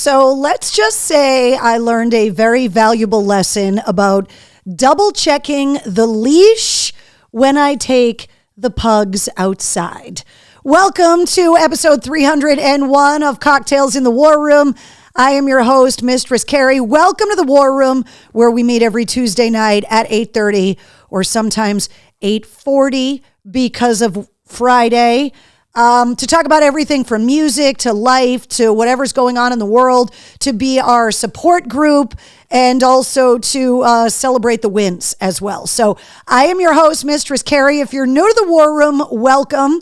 So let's just say I learned a very valuable lesson about double checking the leash when I take the pugs outside. Welcome to episode 301 of Cocktails in the War Room. I am your host, Mistress Carrie. Welcome to the War Room, where we meet every Tuesday night at 8:30 or sometimes 8:40 because of Friday. To talk about everything from music to life to whatever's going on in the world, to be our support group, and also to celebrate the wins as well. So I am your host, Mistress Carrie. If you're new to the War Room, welcome.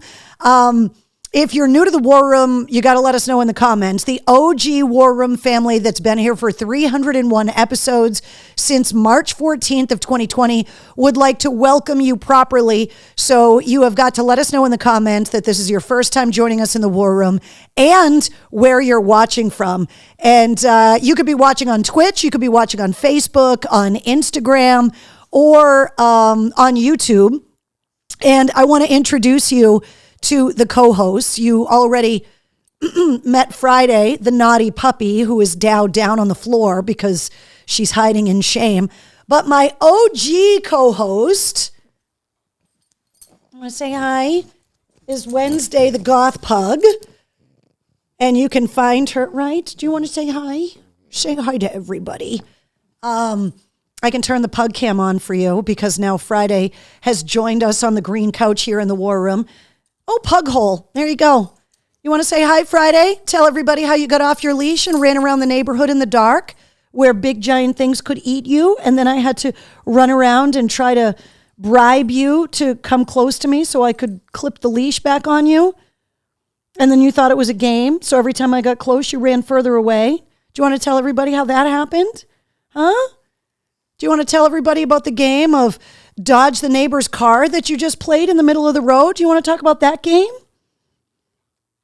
If you're new to the War Room, you got to let us know in the comments. The OG War Room family that's been here for 301 episodes since March 14th of 2020 would like to welcome you properly. So you have got to let us know in the comments that this is your first time joining us in the War Room and where you're watching from. And you could be watching on Twitch, you could be watching on Facebook, on Instagram, or on YouTube. And I want to introduce you to the co-hosts. You already met Friday, the naughty puppy who is down on the floor because she's hiding in shame. But my OG co-host, I want to say hi, is Wednesday the Goth Pug. And you can find her, right? Do you want to say hi? Say hi to everybody. I can turn the pug cam on for you because now Friday has joined us on the green couch here in the War Room. Oh, pug hole. There you go. You want to say hi, Friday? Tell everybody how you got off your leash and ran around the neighborhood in the dark where big giant things could eat you. And then I had to run around and try to bribe you to come close to me so I could clip the leash back on you. And then you thought it was a game. So every time I got close, you ran further away. Do you want to tell everybody how that happened? Huh? Do you want to tell everybody about the game of dodge the neighbor's car that you just played in the middle of the road? Do you want to talk about that game?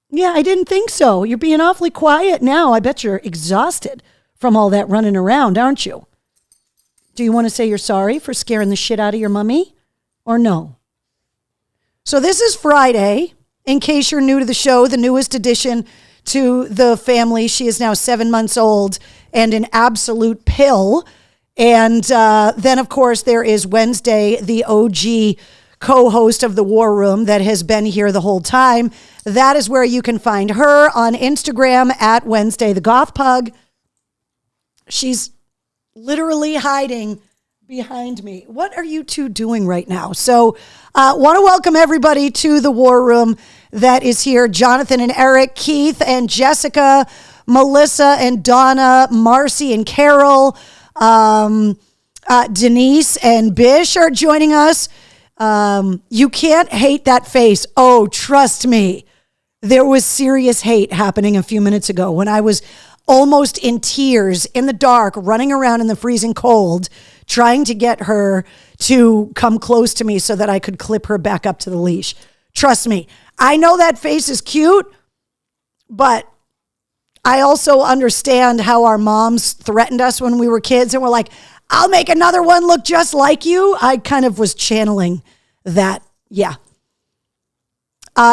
Yeah, I didn't think so. You're being awfully quiet now. I bet you're exhausted from all that running around, aren't you? Do you want to say you're sorry for scaring the shit out of your mummy or no? So this is Friday. In case you're new to the show, the newest addition to the family. She is now 7 months old and an absolute pill. And then, of course, there is Wednesday, the OG co-host of the War Room that has been here the whole time. That is where you can find her on Instagram at Wednesday the Goth Pug. She's literally hiding behind me. What are you two doing right now? So want to welcome everybody to the War Room that is here. Jonathan and Eric, Keith and Jessica, Melissa and Donna, Marcy and Carol, Denise and Bish are joining us. You can't hate that face. Oh, trust me. There was serious hate happening a few minutes ago when I was almost in tears in the dark, running around in the freezing cold, trying to get her to come close to me so that I could clip her back up to the leash. Trust me. I know that face is cute, but I also understand how our moms threatened us when we were kids and were like, I'll make another one look just like you. I kind of was channeling that. Yeah.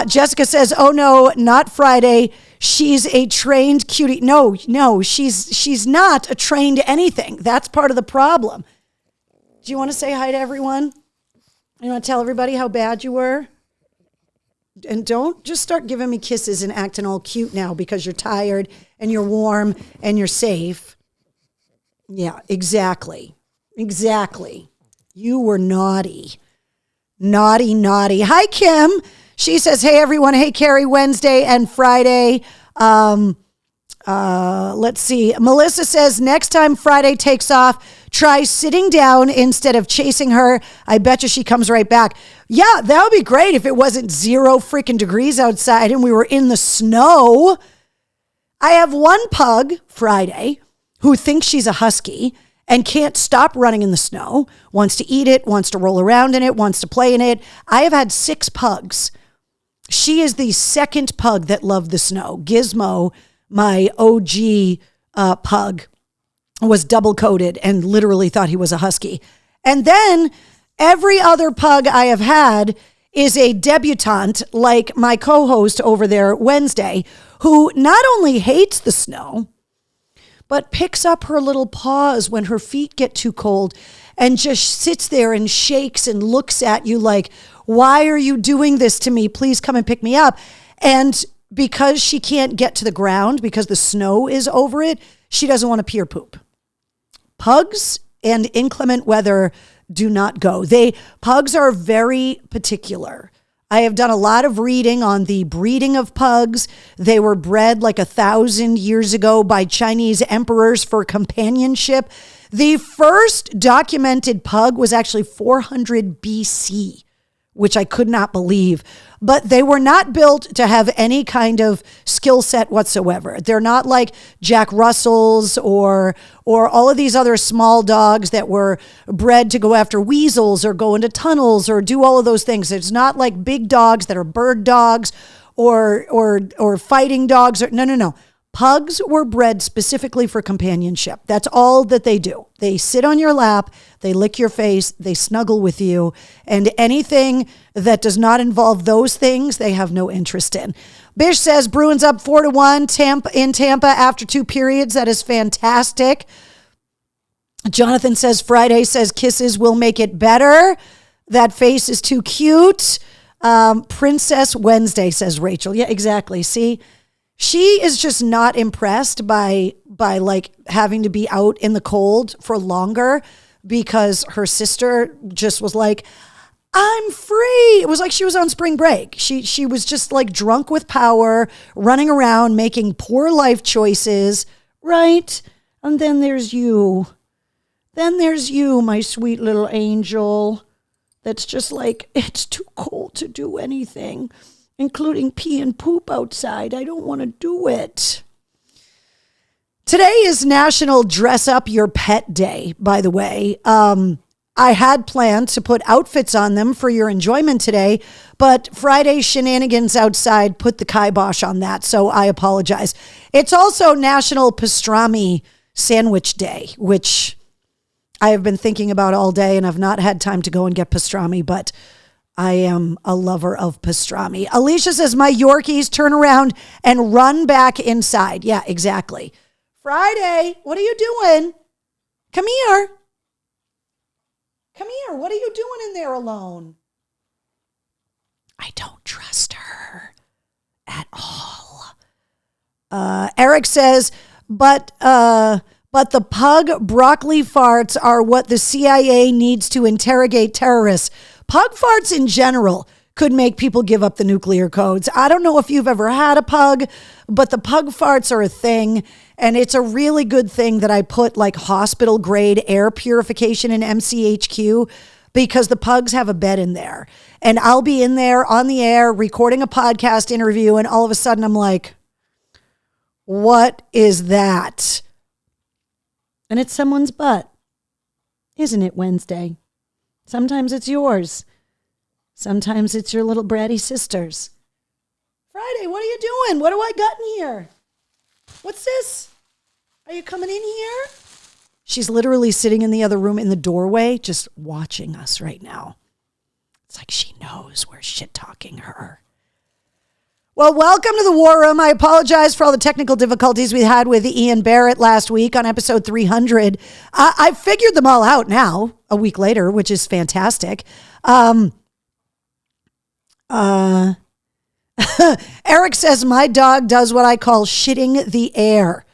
Jessica says, oh no, not Friday. She's a trained cutie. No, she's not a trained anything. That's part of the problem. Do you want to say hi to everyone? You want to tell everybody how bad you were? And don't just start giving me kisses and acting all cute now because you're tired and you're warm and you're safe. Yeah, exactly. You were naughty. Naughty. Hi, Kim. She says, hey, everyone. Hey, Carrie, Wednesday and Friday. Let's see. Melissa says, next time Friday takes off, try sitting down instead of chasing her. I bet you she comes right back. Yeah, that would be great if it wasn't 0 freaking degrees outside and we were in the snow. I have one pug, Friday, who thinks she's a husky and can't stop running in the snow, wants to eat it, wants to roll around in it, wants to play in it. I have had 6 pugs. She is the second pug that loved the snow. Gizmo, my OG pug, was double coated and literally thought he was a husky. And then every other pug I have had is a debutante like my co-host over there, Wednesday, who not only hates the snow, but picks up her little paws when her feet get too cold and just sits there and shakes and looks at you like, why are you doing this to me? Please come and pick me up. And because she can't get to the ground because the snow is over it, she doesn't want to pee or poop. Pugs and inclement weather do not go. Pugs are very particular. I have done a lot of reading on the breeding of pugs. They were bred like 1,000 years ago by Chinese emperors for companionship. The first documented pug was actually 400 BC, which I could not believe. But they were not built to have any kind of skill set whatsoever. They're not like Jack Russells or all of these other small dogs that were bred to go after weasels or go into tunnels or do all of those things. It's not like big dogs that are bird dogs or fighting dogs. No. Pugs were bred specifically for companionship. That's all that they do. They sit on your lap, they lick your face, they snuggle with you, and anything that does not involve those things, they have no interest in. Bish says Bruins up 4-1 in Tampa after 2 periods. That is fantastic. Jonathan says Friday says kisses will make it better. That face is too cute. Princess Wednesday, says Rachel. Yeah, exactly. See? She is just not impressed by like having to be out in the cold for longer because her sister just was like, I'm free. It was like she was on spring break. She was just like drunk with power, running around, making poor life choices, right? And then there's you. Then there's you, my sweet little angel. That's just like, it's too cold to do anything, including pee and poop outside. I don't want to do it. Today is National Dress Up Your Pet Day, by the way. I had planned to put outfits on them for your enjoyment today, but Friday's shenanigans outside put the kibosh on that, so I apologize. It's also National Pastrami Sandwich Day, which I have been thinking about all day, and I've not had time to go and get pastrami, but I am a lover of pastrami. Alicia says, my Yorkies turn around and run back inside. Yeah, exactly. Friday, what are you doing? Come here. Come here. What are you doing in there alone? I don't trust her at all. Eric says, but the pug broccoli farts are what the CIA needs to interrogate terrorists. Pug farts in general could make people give up the nuclear codes. I don't know if you've ever had a pug, but the pug farts are a thing. And it's a really good thing that I put like hospital grade air purification in MCHQ because the pugs have a bed in there. And I'll be in there on the air recording a podcast interview. And all of a sudden I'm like, what is that? And it's someone's butt. Isn't it Wednesday? Sometimes it's yours. Sometimes it's your little bratty sister's. Friday, what are you doing? What do I got in here? What's this? Are you coming in here? She's literally sitting in the other room in the doorway, just watching us right now. It's like she knows we're shit talking her. Well, welcome to the War Room. I apologize for all the technical difficulties we had with Ian Barrett last week on episode 300. I figured them all out now, a week later, which is fantastic. Eric says, my dog does what I call shitting the air.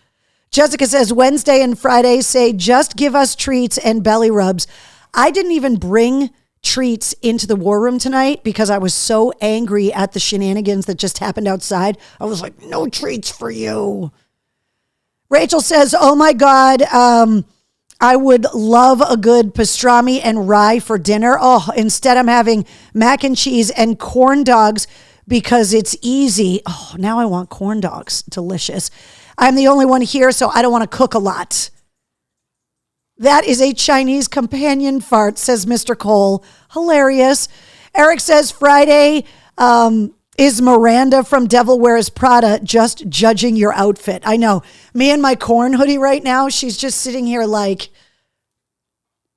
Jessica says, Wednesday and Friday say, just give us treats and belly rubs. I didn't even bring treats into the War Room tonight because I was so angry at the shenanigans that just happened outside. I was like, no treats for you. Rachel says, oh my God, I would love a good pastrami and rye for dinner. Oh, instead I'm having mac and cheese and corn dogs because it's easy. Oh, now I want corn dogs. Delicious. I'm the only one here, so I don't want to cook a lot. That is a Chinese companion fart, says Mr. Cole. Hilarious. Eric says Friday is Miranda from Devil Wears Prada just judging your outfit. I know. Me and my corn hoodie right now, she's just sitting here like,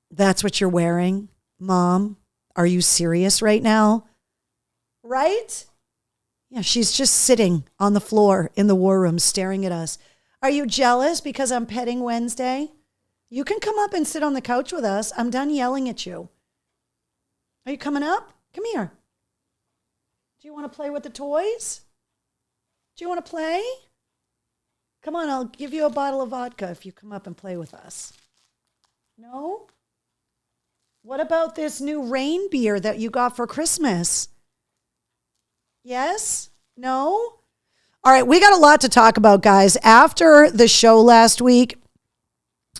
that's what you're wearing? Mom, are you serious right now? Right? Yeah, she's just sitting on the floor in the War Room staring at us. Are you jealous because I'm petting Wednesday? You can come up and sit on the couch with us. I'm done yelling at you. Are you coming up? Come here. Do you want to play with the toys? Do you want to play? Come on, I'll give you a bottle of vodka if you come up and play with us. No? What about this new rain beer that you got for Christmas? Yes? No? All right, we got a lot to talk about, guys. After the show last week,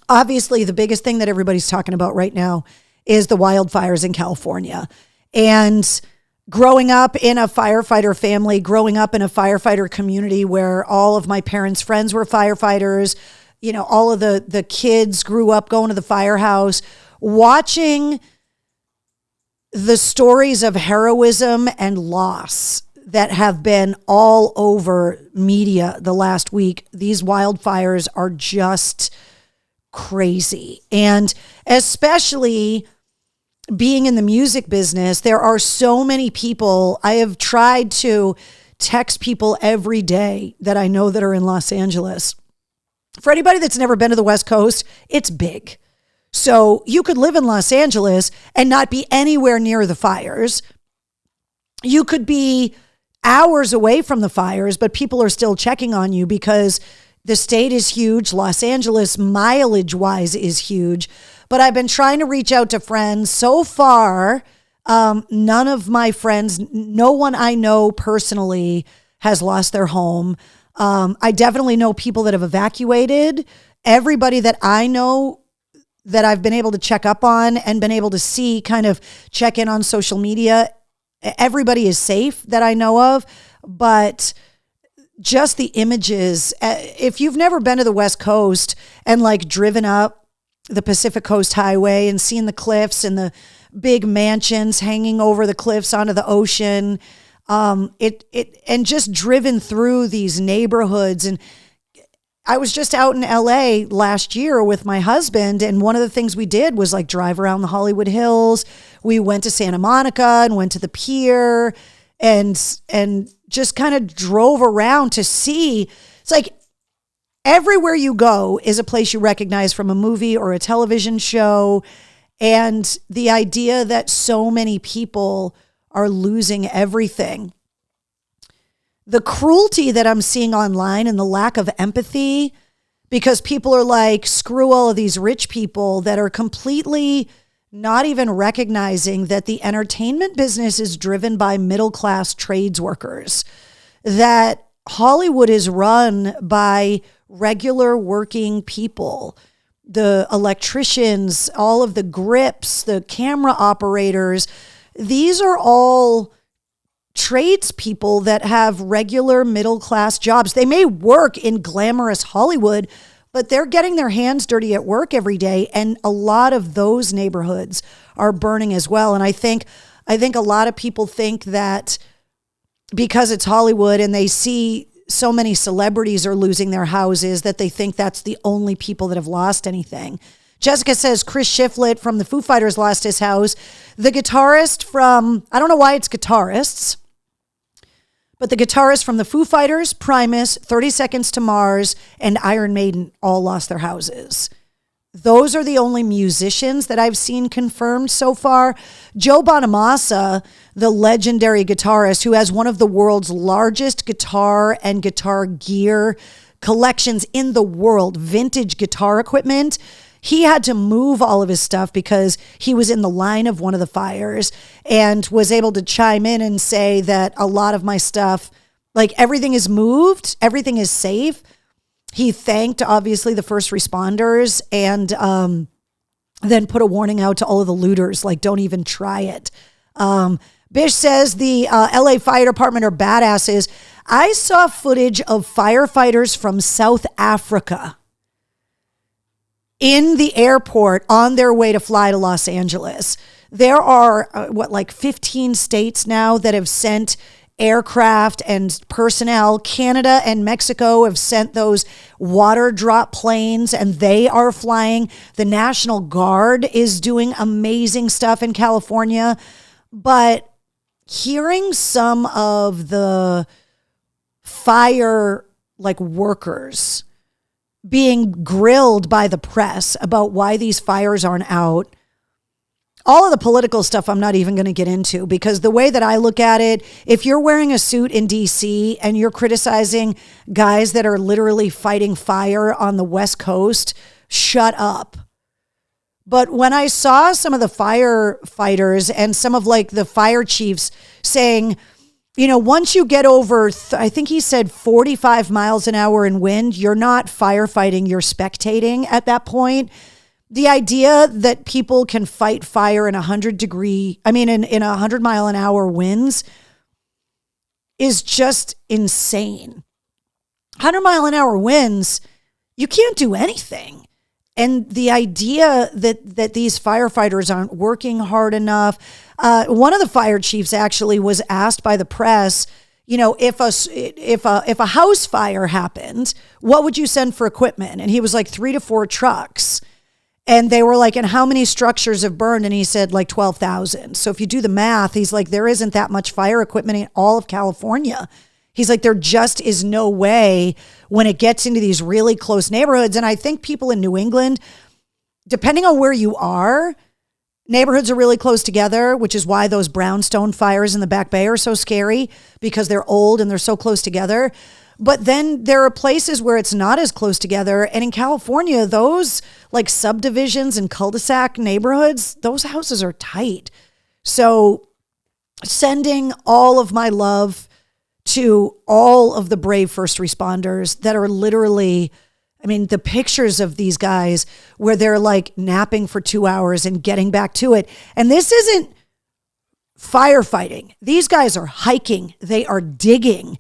obviously the biggest thing that everybody's talking about right now is the wildfires in California. And growing up in a firefighter family, growing up in a firefighter community where all of my parents' friends were firefighters, you know, all of the kids grew up going to the firehouse, watching the stories of heroism and loss that have been all over media the last week. These wildfires are just crazy. And especially being in the music business, there are so many people. I have tried to text people every day that I know that are in Los Angeles. For anybody that's never been to the West Coast, it's big. So you could live in Los Angeles and not be anywhere near the fires. You could be hours away from the fires, but people are still checking on you because the state is huge. Los Angeles, mileage-wise, is huge. But I've been trying to reach out to friends. So far, none of my friends, no one I know personally has lost their home. I definitely know people that have evacuated. Everybody that I know that I've been able to check up on and been able to see, kind of check in on social media, everybody is safe that I know of. But just the images, if you've never been to the West Coast and like driven up the Pacific Coast Highway and seen the cliffs and the big mansions hanging over the cliffs onto the ocean, and just driven through these neighborhoods. And I was just out in LA last year with my husband, and one of the things we did was like drive around the Hollywood Hills. We went to Santa Monica and went to the pier and just kind of drove around to see. It's like everywhere you go is a place you recognize from a movie or a television show. And the idea that so many people are losing everything. The cruelty that I'm seeing online and the lack of empathy, because people are like, screw all of these rich people that are completely not even recognizing that the entertainment business is driven by middle-class trades workers, that Hollywood is run by regular working people, the electricians, all of the grips, the camera operators. These are all tradespeople that have regular middle-class jobs. They may work in glamorous Hollywood, but they're getting their hands dirty at work every day. And a lot of those neighborhoods are burning as well. And I think a lot of people think that because it's Hollywood and they see so many celebrities are losing their houses, that they think that's the only people that have lost anything. Jessica says Chris Shiflett from the Foo Fighters lost his house. The guitarist from, I don't know why it's guitarists, but the guitarist from the Foo Fighters, Primus, 30 Seconds to Mars, and Iron Maiden all lost their houses. Those are the only musicians that I've seen confirmed so far. Joe Bonamassa, the legendary guitarist who has one of the world's largest guitar and guitar gear collections in the world, vintage guitar equipment, he had to move all of his stuff because he was in the line of one of the fires, and was able to chime in and say that a lot of my stuff, like everything is moved, everything is safe. He thanked, obviously, the first responders, and then put a warning out to all of the looters, like, don't even try it. Bish says the LA Fire Department are badasses. I saw footage of firefighters from South Africa in the airport on their way to fly to Los Angeles. There are, 15 states now that have sent aircraft and personnel. Canada and Mexico have sent those water drop planes, and they are flying. The National Guard is doing amazing stuff in California. But hearing some of the fire workers being grilled by the press about why these fires aren't out. All of the political stuff I'm not even going to get into, because the way that I look at it, if you're wearing a suit in DC and you're criticizing guys that are literally fighting fire on the West Coast, shut up. But when I saw some of the firefighters and some of like the fire chiefs saying, you know, once you get over, I think he said 45 miles an hour in wind, you're not firefighting, you're spectating at that point. The idea that people can fight fire in in 100 mile an hour winds is just insane. 100 mile an hour winds, you can't do anything. And the idea that these firefighters aren't working hard enough. One of the fire chiefs actually was asked by the press, you know, if a house fire happened, what would you send for equipment? And he was like 3 to 4 trucks. And they were like, and how many structures have burned? And he said like 12,000. So if you do the math, he's like, there isn't that much fire equipment in all of California. He's like, there just is no way when it gets into these really close neighborhoods. And I think people in New England, depending on where you are, neighborhoods are really close together, which is why those brownstone fires in the Back Bay are so scary, because they're old and they're so close together. But then there are places where it's not as close together. And in California, those like subdivisions and cul-de-sac neighborhoods, those houses are tight. So sending all of my love to all of the brave first responders that are literally, I mean, the pictures of these guys where they're like napping for 2 hours and getting back to it. And this isn't firefighting. These guys are hiking. They are digging.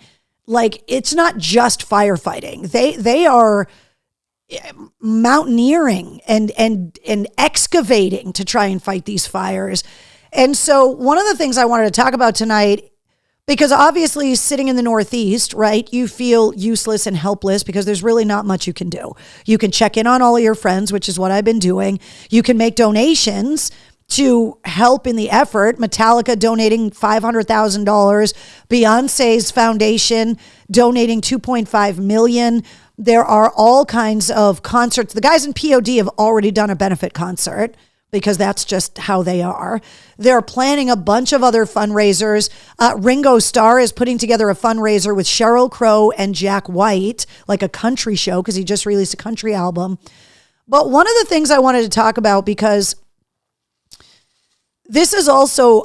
Like, it's not just firefighting. They are mountaineering and excavating to try and fight these fires. And so one of the things I wanted to talk about tonight, because obviously sitting in the Northeast, right, you feel useless and helpless because there's really not much you can do. You can check in on all of your friends, which is what I've been doing. You can make donations to help in the effort. Metallica donating $500,000, Beyonce's foundation donating $2.5 million. There are all kinds of concerts. The guys in POD have already done a benefit concert because that's just how they are. They're planning a bunch of other fundraisers. Ringo Starr is putting together a fundraiser with Sheryl Crow and Jack White, like a country show, because he just released a country album. But one of the things I wanted to talk about, because this is also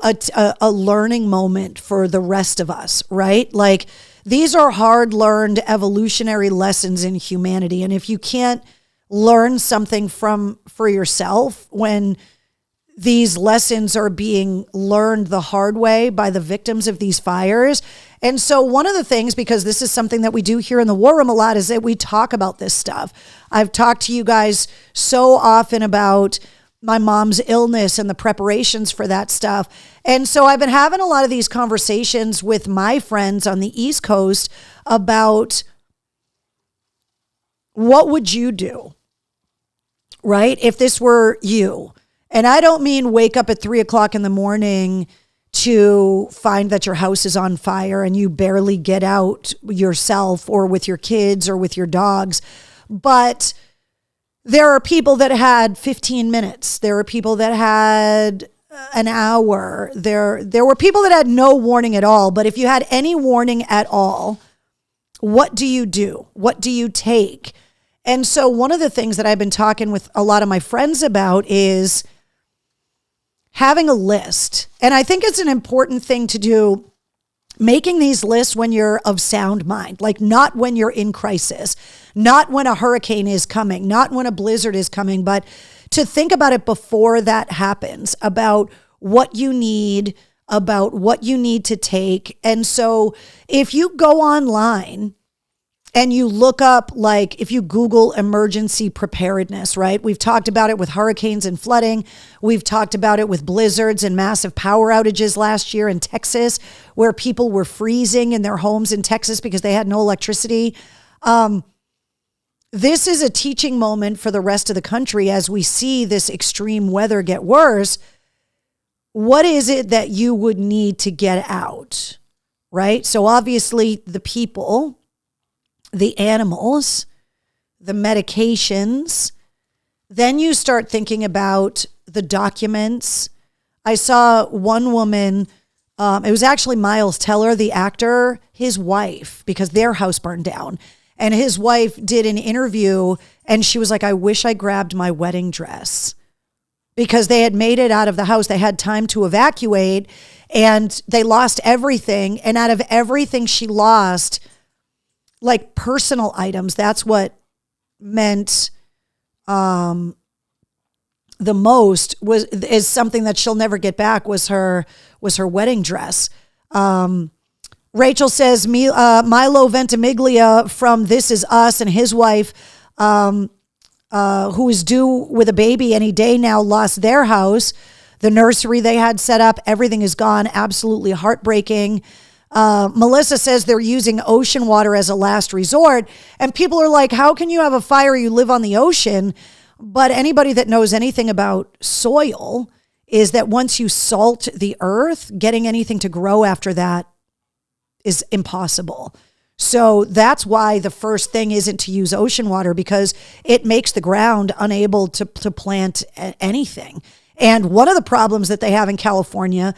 a learning moment for the rest of us, right? Like, these are hard-learned evolutionary lessons in humanity. And if you can't learn something for yourself when these lessons are being learned the hard way by the victims of these fires. And so one of the things, because this is something that we do here in the War Room a lot, is that we talk about this stuff. I've talked to you guys so often about my mom's illness and the preparations for that stuff. And so I've been having a lot of these conversations with my friends on the East Coast about what would you do, right? If this were you. And I don't mean wake up at 3:00 in the morning to find that your house is on fire and you barely get out yourself or with your kids or with your dogs. But there are people that had 15 minutes. There are people that had an hour. There were people that had no warning at all. But if you had any warning at all, what do you do? What do you take? And so one of the things that I've been talking with a lot of my friends about is having a list. And I think it's an important thing to do, making these lists when you're of sound mind, like not when you're in crisis, not when a hurricane is coming, not when a blizzard is coming, but to think about it before that happens, about what you need, about what you need to take. And so if you go online and you look up, like if you Google emergency preparedness, right? We've talked about it with hurricanes and flooding. We've talked about it with blizzards and massive power outages last year in Texas, where people were freezing in their homes in Texas because they had no electricity. This is a teaching moment for the rest of the country as we see this extreme weather get worse. What is it that you would need to get out, right? So obviously the people, the animals, the medications. Then you start thinking about the documents. I saw one woman, it was actually Miles Teller, the actor, his wife, because their house burned down. And his wife did an interview and she was like, I wish I grabbed my wedding dress, because they had made it out of the house. They had time to evacuate and they lost everything. And out of everything she lost, like personal items, that's what meant the most is something that she'll never get back, was her wedding dress. Rachel says Milo Ventimiglia from This Is Us and his wife, who is due with a baby any day now, lost their house. The nursery they had set up, everything is gone. Absolutely heartbreaking. Melissa says they're using ocean water as a last resort. And people are like, how can you have a fire? You live on the ocean. But anybody that knows anything about soil is that once you salt the earth, getting anything to grow after that is impossible. So that's why the first thing isn't to use ocean water, because it makes the ground unable to plant anything. And one of the problems that they have in California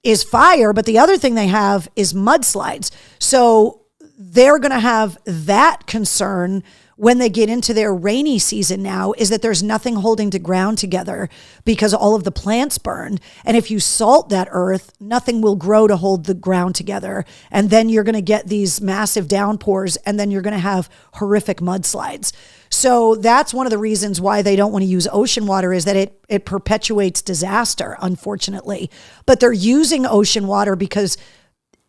is fire, but the other thing they have is mudslides. So they're going to have that concern when they get into their rainy season now, is that there's nothing holding the ground together because all of the plants burned. And if you salt that earth, nothing will grow to hold the ground together. And then you're going to get these massive downpours, and then you're going to have horrific mudslides. So that's one of the reasons why they don't want to use ocean water, is that it perpetuates disaster, unfortunately. But they're using ocean water because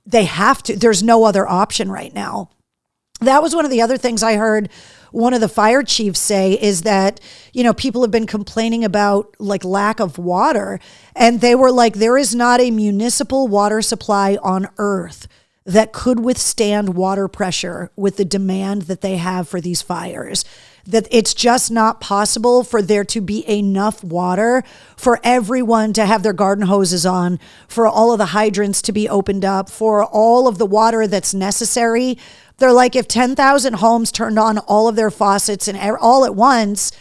they have to. There's no other option right now. That was one of the other things I heard one of the fire chiefs say, is that, people have been complaining about like lack of water. And they were like, there is not a municipal water supply on earth that could withstand water pressure with the demand that they have for these fires. That it's just not possible for there to be enough water for everyone to have their garden hoses on, for all of the hydrants to be opened up, for all of the water that's necessary. They're like, if 10,000 homes turned on all of their faucets and all at once,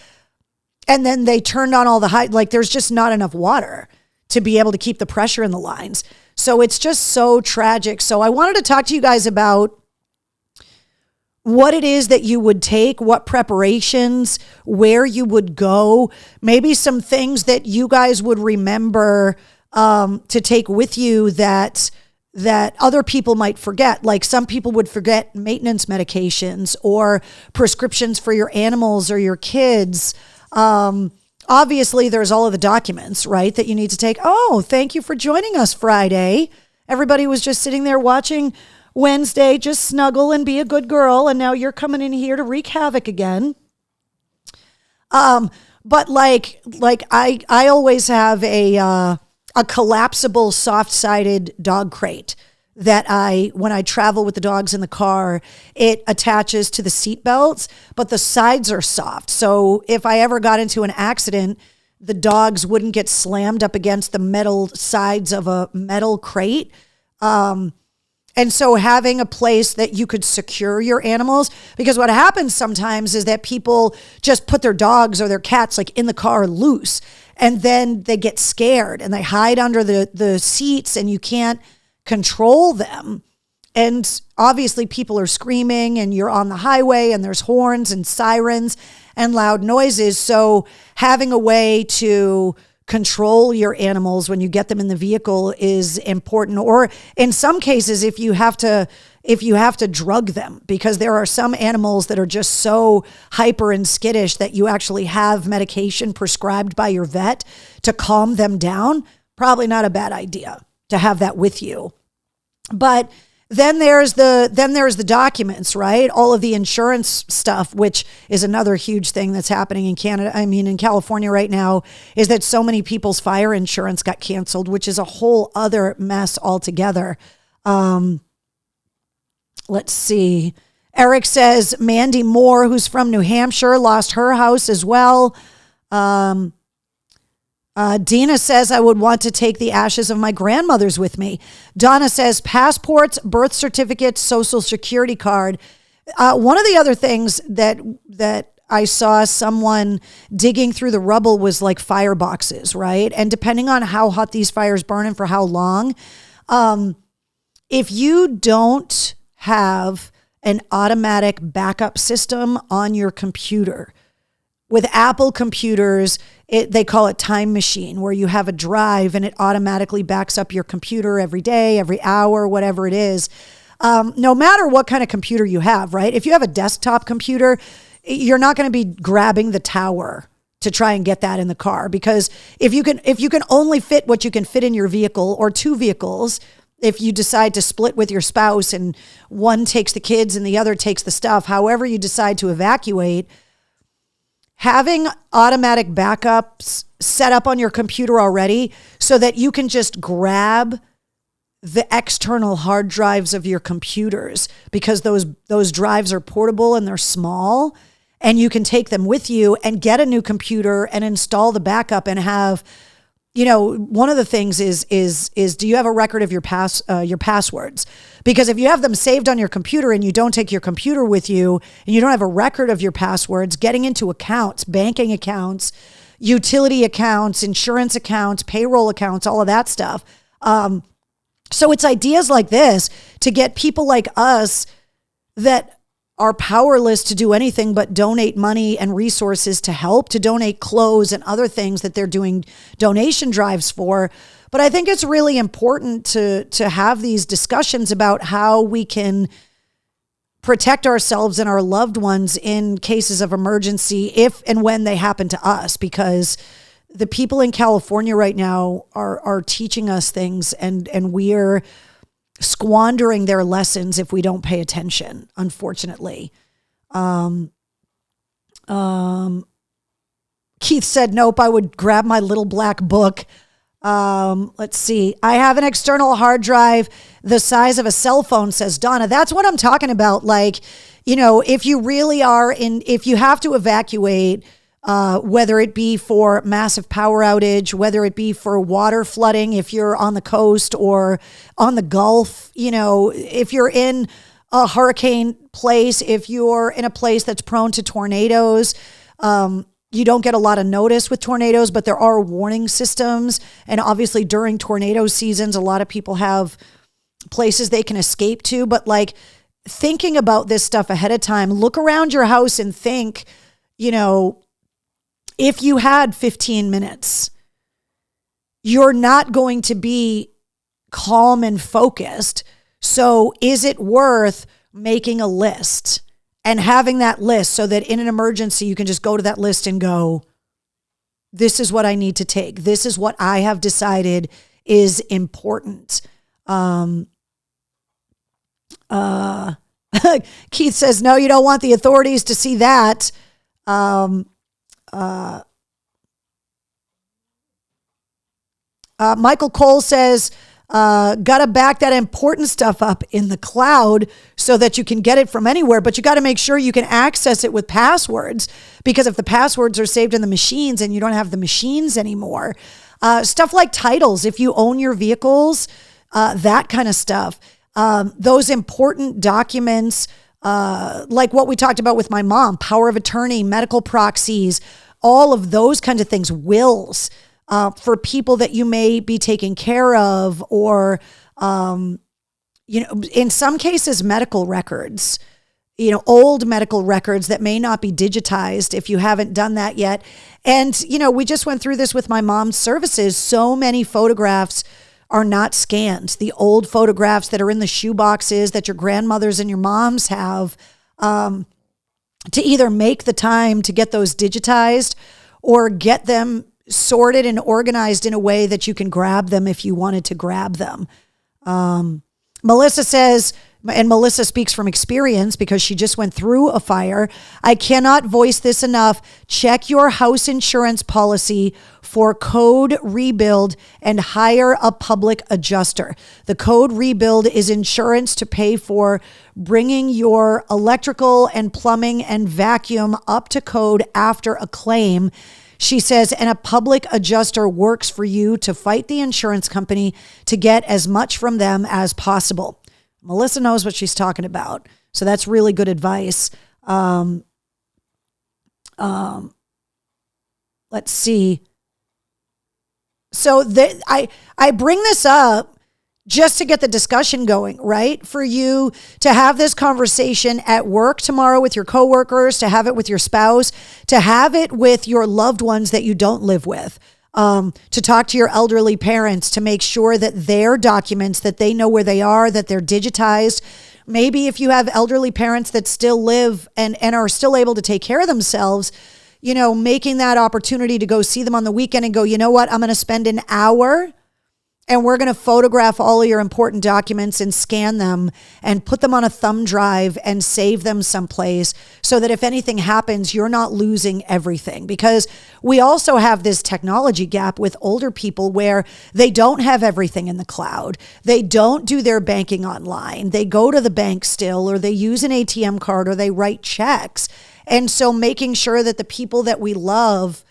and then they turned on all the there's just not enough water to be able to keep the pressure in the lines. So it's just so tragic. So I wanted to talk to you guys about what it is that you would take, what preparations, where you would go, maybe some things that you guys would remember to take with you that other people might forget. Like some people would forget maintenance medications or prescriptions for your animals or your kids. Obviously, there's all of the documents, right, that you need to take. Oh, thank you for joining us Friday. Everybody was just sitting there watching Wednesday, just snuggle and be a good girl. And now you're coming in here to wreak havoc again. But like I always have a collapsible soft-sided dog crate that when I travel with the dogs in the car, it attaches to the seat belts, but the sides are soft. So if I ever got into an accident, the dogs wouldn't get slammed up against the metal sides of a metal crate. And so having a place that you could secure your animals, because what happens sometimes is that people just put their dogs or their cats like in the car loose, and then they get scared and they hide under the seats and you can't control them. And obviously people are screaming and you're on the highway and there's horns and sirens and loud noises. So having a way to control your animals when you get them in the vehicle is important. Or in some cases, if you have to drug them, because there are some animals that are just so hyper and skittish that you actually have medication prescribed by your vet to calm them down, probably not a bad idea to have that with you. But then there's the documents, right? All of the insurance stuff, which is another huge thing that's happening in Canada. I mean, in California right now, is that so many people's fire insurance got canceled, which is a whole other mess altogether. Let's see. Eric says Mandy Moore, who's from New Hampshire, lost her house as well. Dina says, I would want to take the ashes of my grandmothers with me. Donna says, passports, birth certificates, social security card. One of the other things that I saw someone digging through the rubble was like fireboxes, right? And depending on how hot these fires burn and for how long, if you don't have an automatic backup system on your computer, with Apple computers, they call it Time Machine, where you have a drive and it automatically backs up your computer every day, every hour, whatever it is. No matter what kind of computer you have, right? If you have a desktop computer, you're not going to be grabbing the tower to try and get that in the car, because if you can only fit what you can fit in your vehicle or two vehicles, if you decide to split with your spouse and one takes the kids and the other takes the stuff, however you decide to evacuate, having automatic backups set up on your computer already so that you can just grab the external hard drives of your computers, because those drives are portable and they're small, and you can take them with you and get a new computer and install the backup and have, one of the things is do you have a record of your passwords? Because if you have them saved on your computer and you don't take your computer with you and you don't have a record of your passwords, getting into accounts, banking accounts, utility accounts, insurance accounts, payroll accounts, all of that stuff. So it's ideas like this to get people like us that are powerless to do anything but donate money and resources to help, to donate clothes and other things that they're doing donation drives for. But I think it's really important to have these discussions about how we can protect ourselves and our loved ones in cases of emergency, if and when they happen to us, because the people in California right now are teaching us things, and we're squandering their lessons if we don't pay attention, unfortunately. Keith said, nope, I would grab my little black book. Let's see. I have an external hard drive the size of a cell phone, says Donna. That's what I'm talking about. Like, if you really are if you have to evacuate, whether it be for massive power outage, whether it be for water flooding, if you're on the coast or on the Gulf, if you're in a hurricane place, if you're in a place that's prone to tornadoes, you don't get a lot of notice with tornadoes, but there are warning systems. And obviously during tornado seasons, a lot of people have places they can escape to. But like, thinking about this stuff ahead of time, look around your house and think, if you had 15 minutes, you're not going to be calm and focused. So is it worth making a list and having that list so that in an emergency, you can just go to that list and go, this is what I need to take. This is what I have decided is important. Keith says, no, you don't want the authorities to see that. Michael Cole says, gotta back that important stuff up in the cloud so that you can get it from anywhere, but you got to make sure you can access it with passwords, because if the passwords are saved in the machines and you don't have the machines anymore, stuff like titles, if you own your vehicles, that kind of stuff, those important documents, like what we talked about with my mom, power of attorney, medical proxies, all of those kinds of things, wills, for people that you may be taking care of, or, in some cases, medical records, old medical records that may not be digitized if you haven't done that yet. And, we just went through this with my mom's services. So many photographs are not scanned. The old photographs that are in the shoe boxes that your grandmothers and your moms have, to either make the time to get those digitized or get them sorted and organized in a way that you can grab them if you wanted to grab them. Melissa says, and Melissa speaks from experience because she just went through a fire, I cannot voice this enough. Check your house insurance policy for code rebuild and hire a public adjuster. The code rebuild is insurance to pay for bringing your electrical and plumbing and vacuum up to code after a claim. She says, and a public adjuster works for you to fight the insurance company to get as much from them as possible. Melissa knows what she's talking about. So that's really good advice. Let's see. So I bring this up just to get the discussion going, right? For you to have this conversation at work tomorrow with your coworkers, to have it with your spouse, to have it with your loved ones that you don't live with, to talk to your elderly parents, to make sure that their documents, that they know where they are, that they're digitized. Maybe if you have elderly parents that still live and are still able to take care of themselves, you know, making that opportunity to go see them on the weekend and go, you know what, I'm going to spend an hour and we're going to photograph all of your important documents and scan them and put them on a thumb drive and save them someplace so that if anything happens, you're not losing everything. Because we also have this technology gap with older people where they don't have everything in the cloud. They don't do their banking online. They go to the bank still, or they use an ATM card, or they write checks. And so making sure that the people that we love,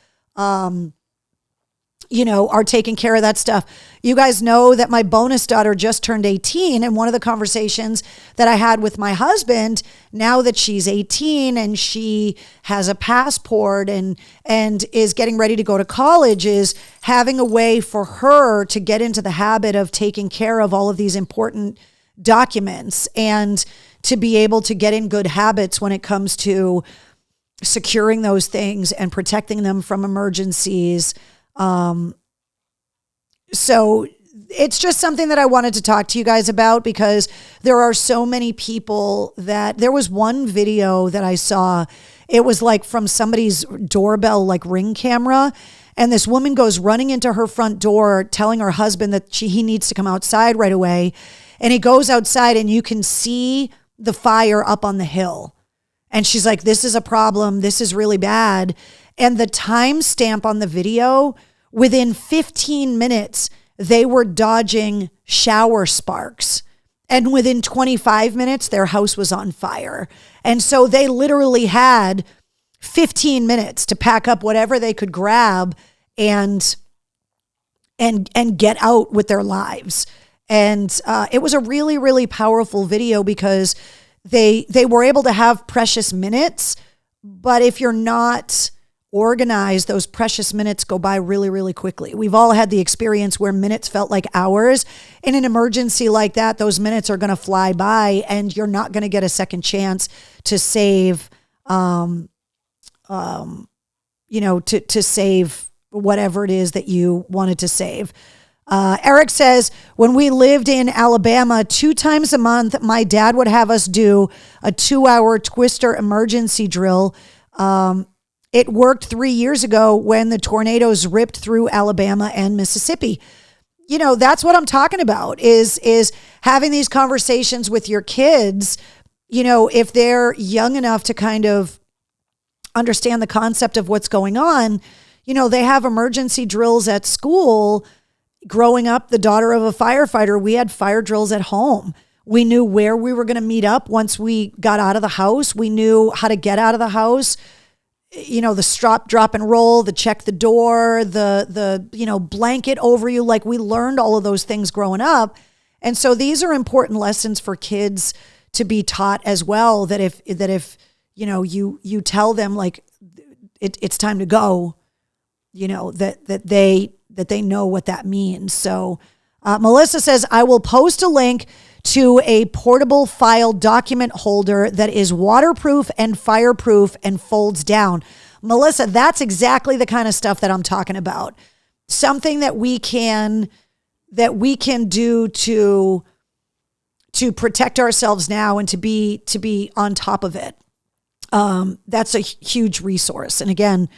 you know, are taking care of that stuff. You guys know that my bonus daughter just turned 18. And one of the conversations that I had with my husband, now that she's 18 and she has a passport and is getting ready to go to college, is having a way for her to get into the habit of taking care of all of these important documents and to be able to get in good habits when it comes to securing those things and protecting them from emergencies. So it's just something that I wanted to talk to you guys about, because there are so many people that there was one video that I saw. It was like from somebody's doorbell, like Ring camera. And this woman goes running into her front door, telling her husband that he needs to come outside right away. And he goes outside and you can see the fire up on the hill. And she's like, this is a problem. This is really bad. And the timestamp on the video, within 15 minutes, they were dodging shower sparks. And within 25 minutes, their house was on fire. And so they literally had 15 minutes to pack up whatever they could grab and get out with their lives. And it was a really, really powerful video, because they were able to have precious minutes. But if you're not organized, those precious minutes go by really, really quickly. We've all had the experience where minutes felt like hours. In an emergency like that, those minutes are going to fly by, and you're not going to get a second chance to save, to save whatever it is that you wanted to save. Eric says, when we lived in Alabama, 2 times a month, my dad would have us do a 2-hour twister emergency drill. It worked 3 years ago when the tornadoes ripped through Alabama and Mississippi. You know, that's what I'm talking about, is having these conversations with your kids, you know, if they're young enough to kind of understand the concept of what's going on. You know, they have emergency drills at school. Growing up, the daughter of a firefighter, we had fire drills at home. We knew where we were going to meet up once we got out of the house. We knew how to get out of the house. You know, the strap, drop and roll, the check the door, the blanket over you. Like, we learned all of those things growing up. And so these are important lessons for kids to be taught as well, that if you know, you tell them like it's time to go, you know, that they know what that means. So Melissa says, I will post a link to a portable file document holder that is waterproof and fireproof and folds down. Melissa, that's exactly the kind of stuff that I'm talking about. Something that we can do to protect ourselves now and to be on top of it. That's a huge resource. And again,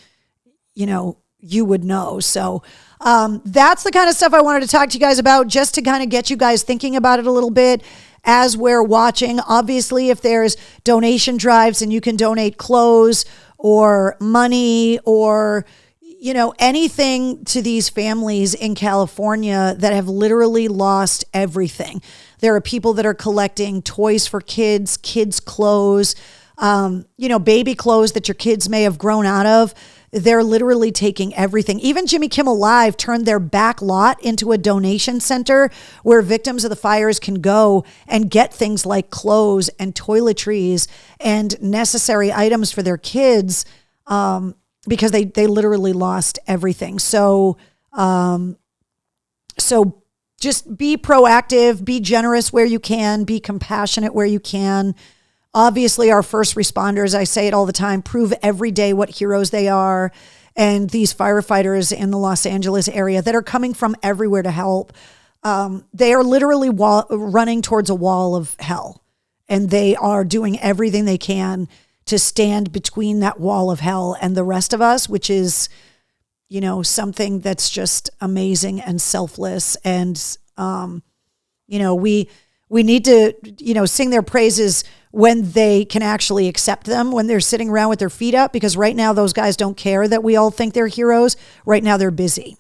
you know, you would know. So that's the kind of stuff I wanted to talk to you guys about, just to kind of get you guys thinking about it a little bit as we're watching. Obviously, if there's donation drives and you can donate clothes or money or, you know, anything to these families in California that have literally lost everything. There are people that are collecting toys for kids clothes, baby clothes that your kids may have grown out of. They're literally taking everything. Even Jimmy Kimmel Live turned their back lot into a donation center where victims of the fires can go and get things like clothes and toiletries and necessary items for their kids, because they literally lost everything. So just be proactive, be generous where you can, be compassionate where you can. Obviously, our first responders, I say it all the time, prove every day what heroes they are. And these firefighters in the Los Angeles area that are coming from everywhere to help, they are literally running towards a wall of hell. And they are doing everything they can to stand between that wall of hell and the rest of us, which is, something that's just amazing and selfless. And, we need to, sing their praises when they can actually accept them, when they're sitting around with their feet up, because right now those guys don't care that we all think they're heroes. Right now they're busy.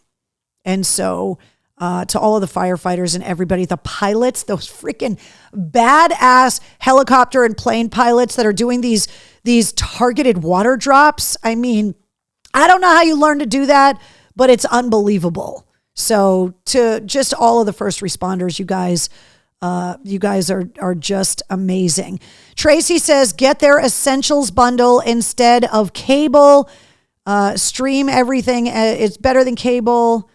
And so to all of the firefighters and everybody, the pilots, those freaking badass helicopter and plane pilots that are doing these targeted water drops. I mean, I don't know how you learn to do that, but it's unbelievable. So to just all of the first responders, you guys are just amazing. Tracy says, get their essentials bundle instead of cable. Stream everything. It's better than cable.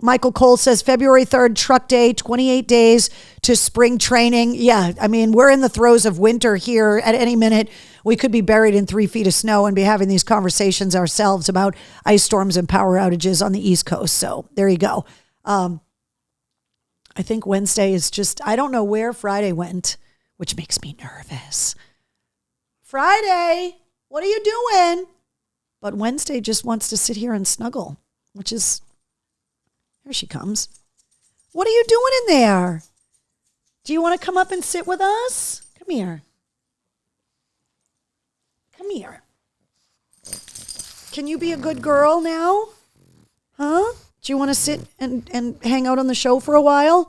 Michael Cole says February 3rd, truck day, 28 days to spring training. Yeah, I mean, we're in the throes of winter here. At any minute, we could be buried in 3 feet of snow and be having these conversations ourselves about ice storms and power outages on the East Coast. So there you go. I think Wednesday is just, I don't know where Friday went, which makes me nervous. Friday, what are you doing? But Wednesday just wants to sit here and snuggle, which is, here she comes. What are you doing in there? Do you want to come up and sit with us? Come here. Come here. Can you be a good girl now? Huh? Do you want to sit and hang out on the show for a while?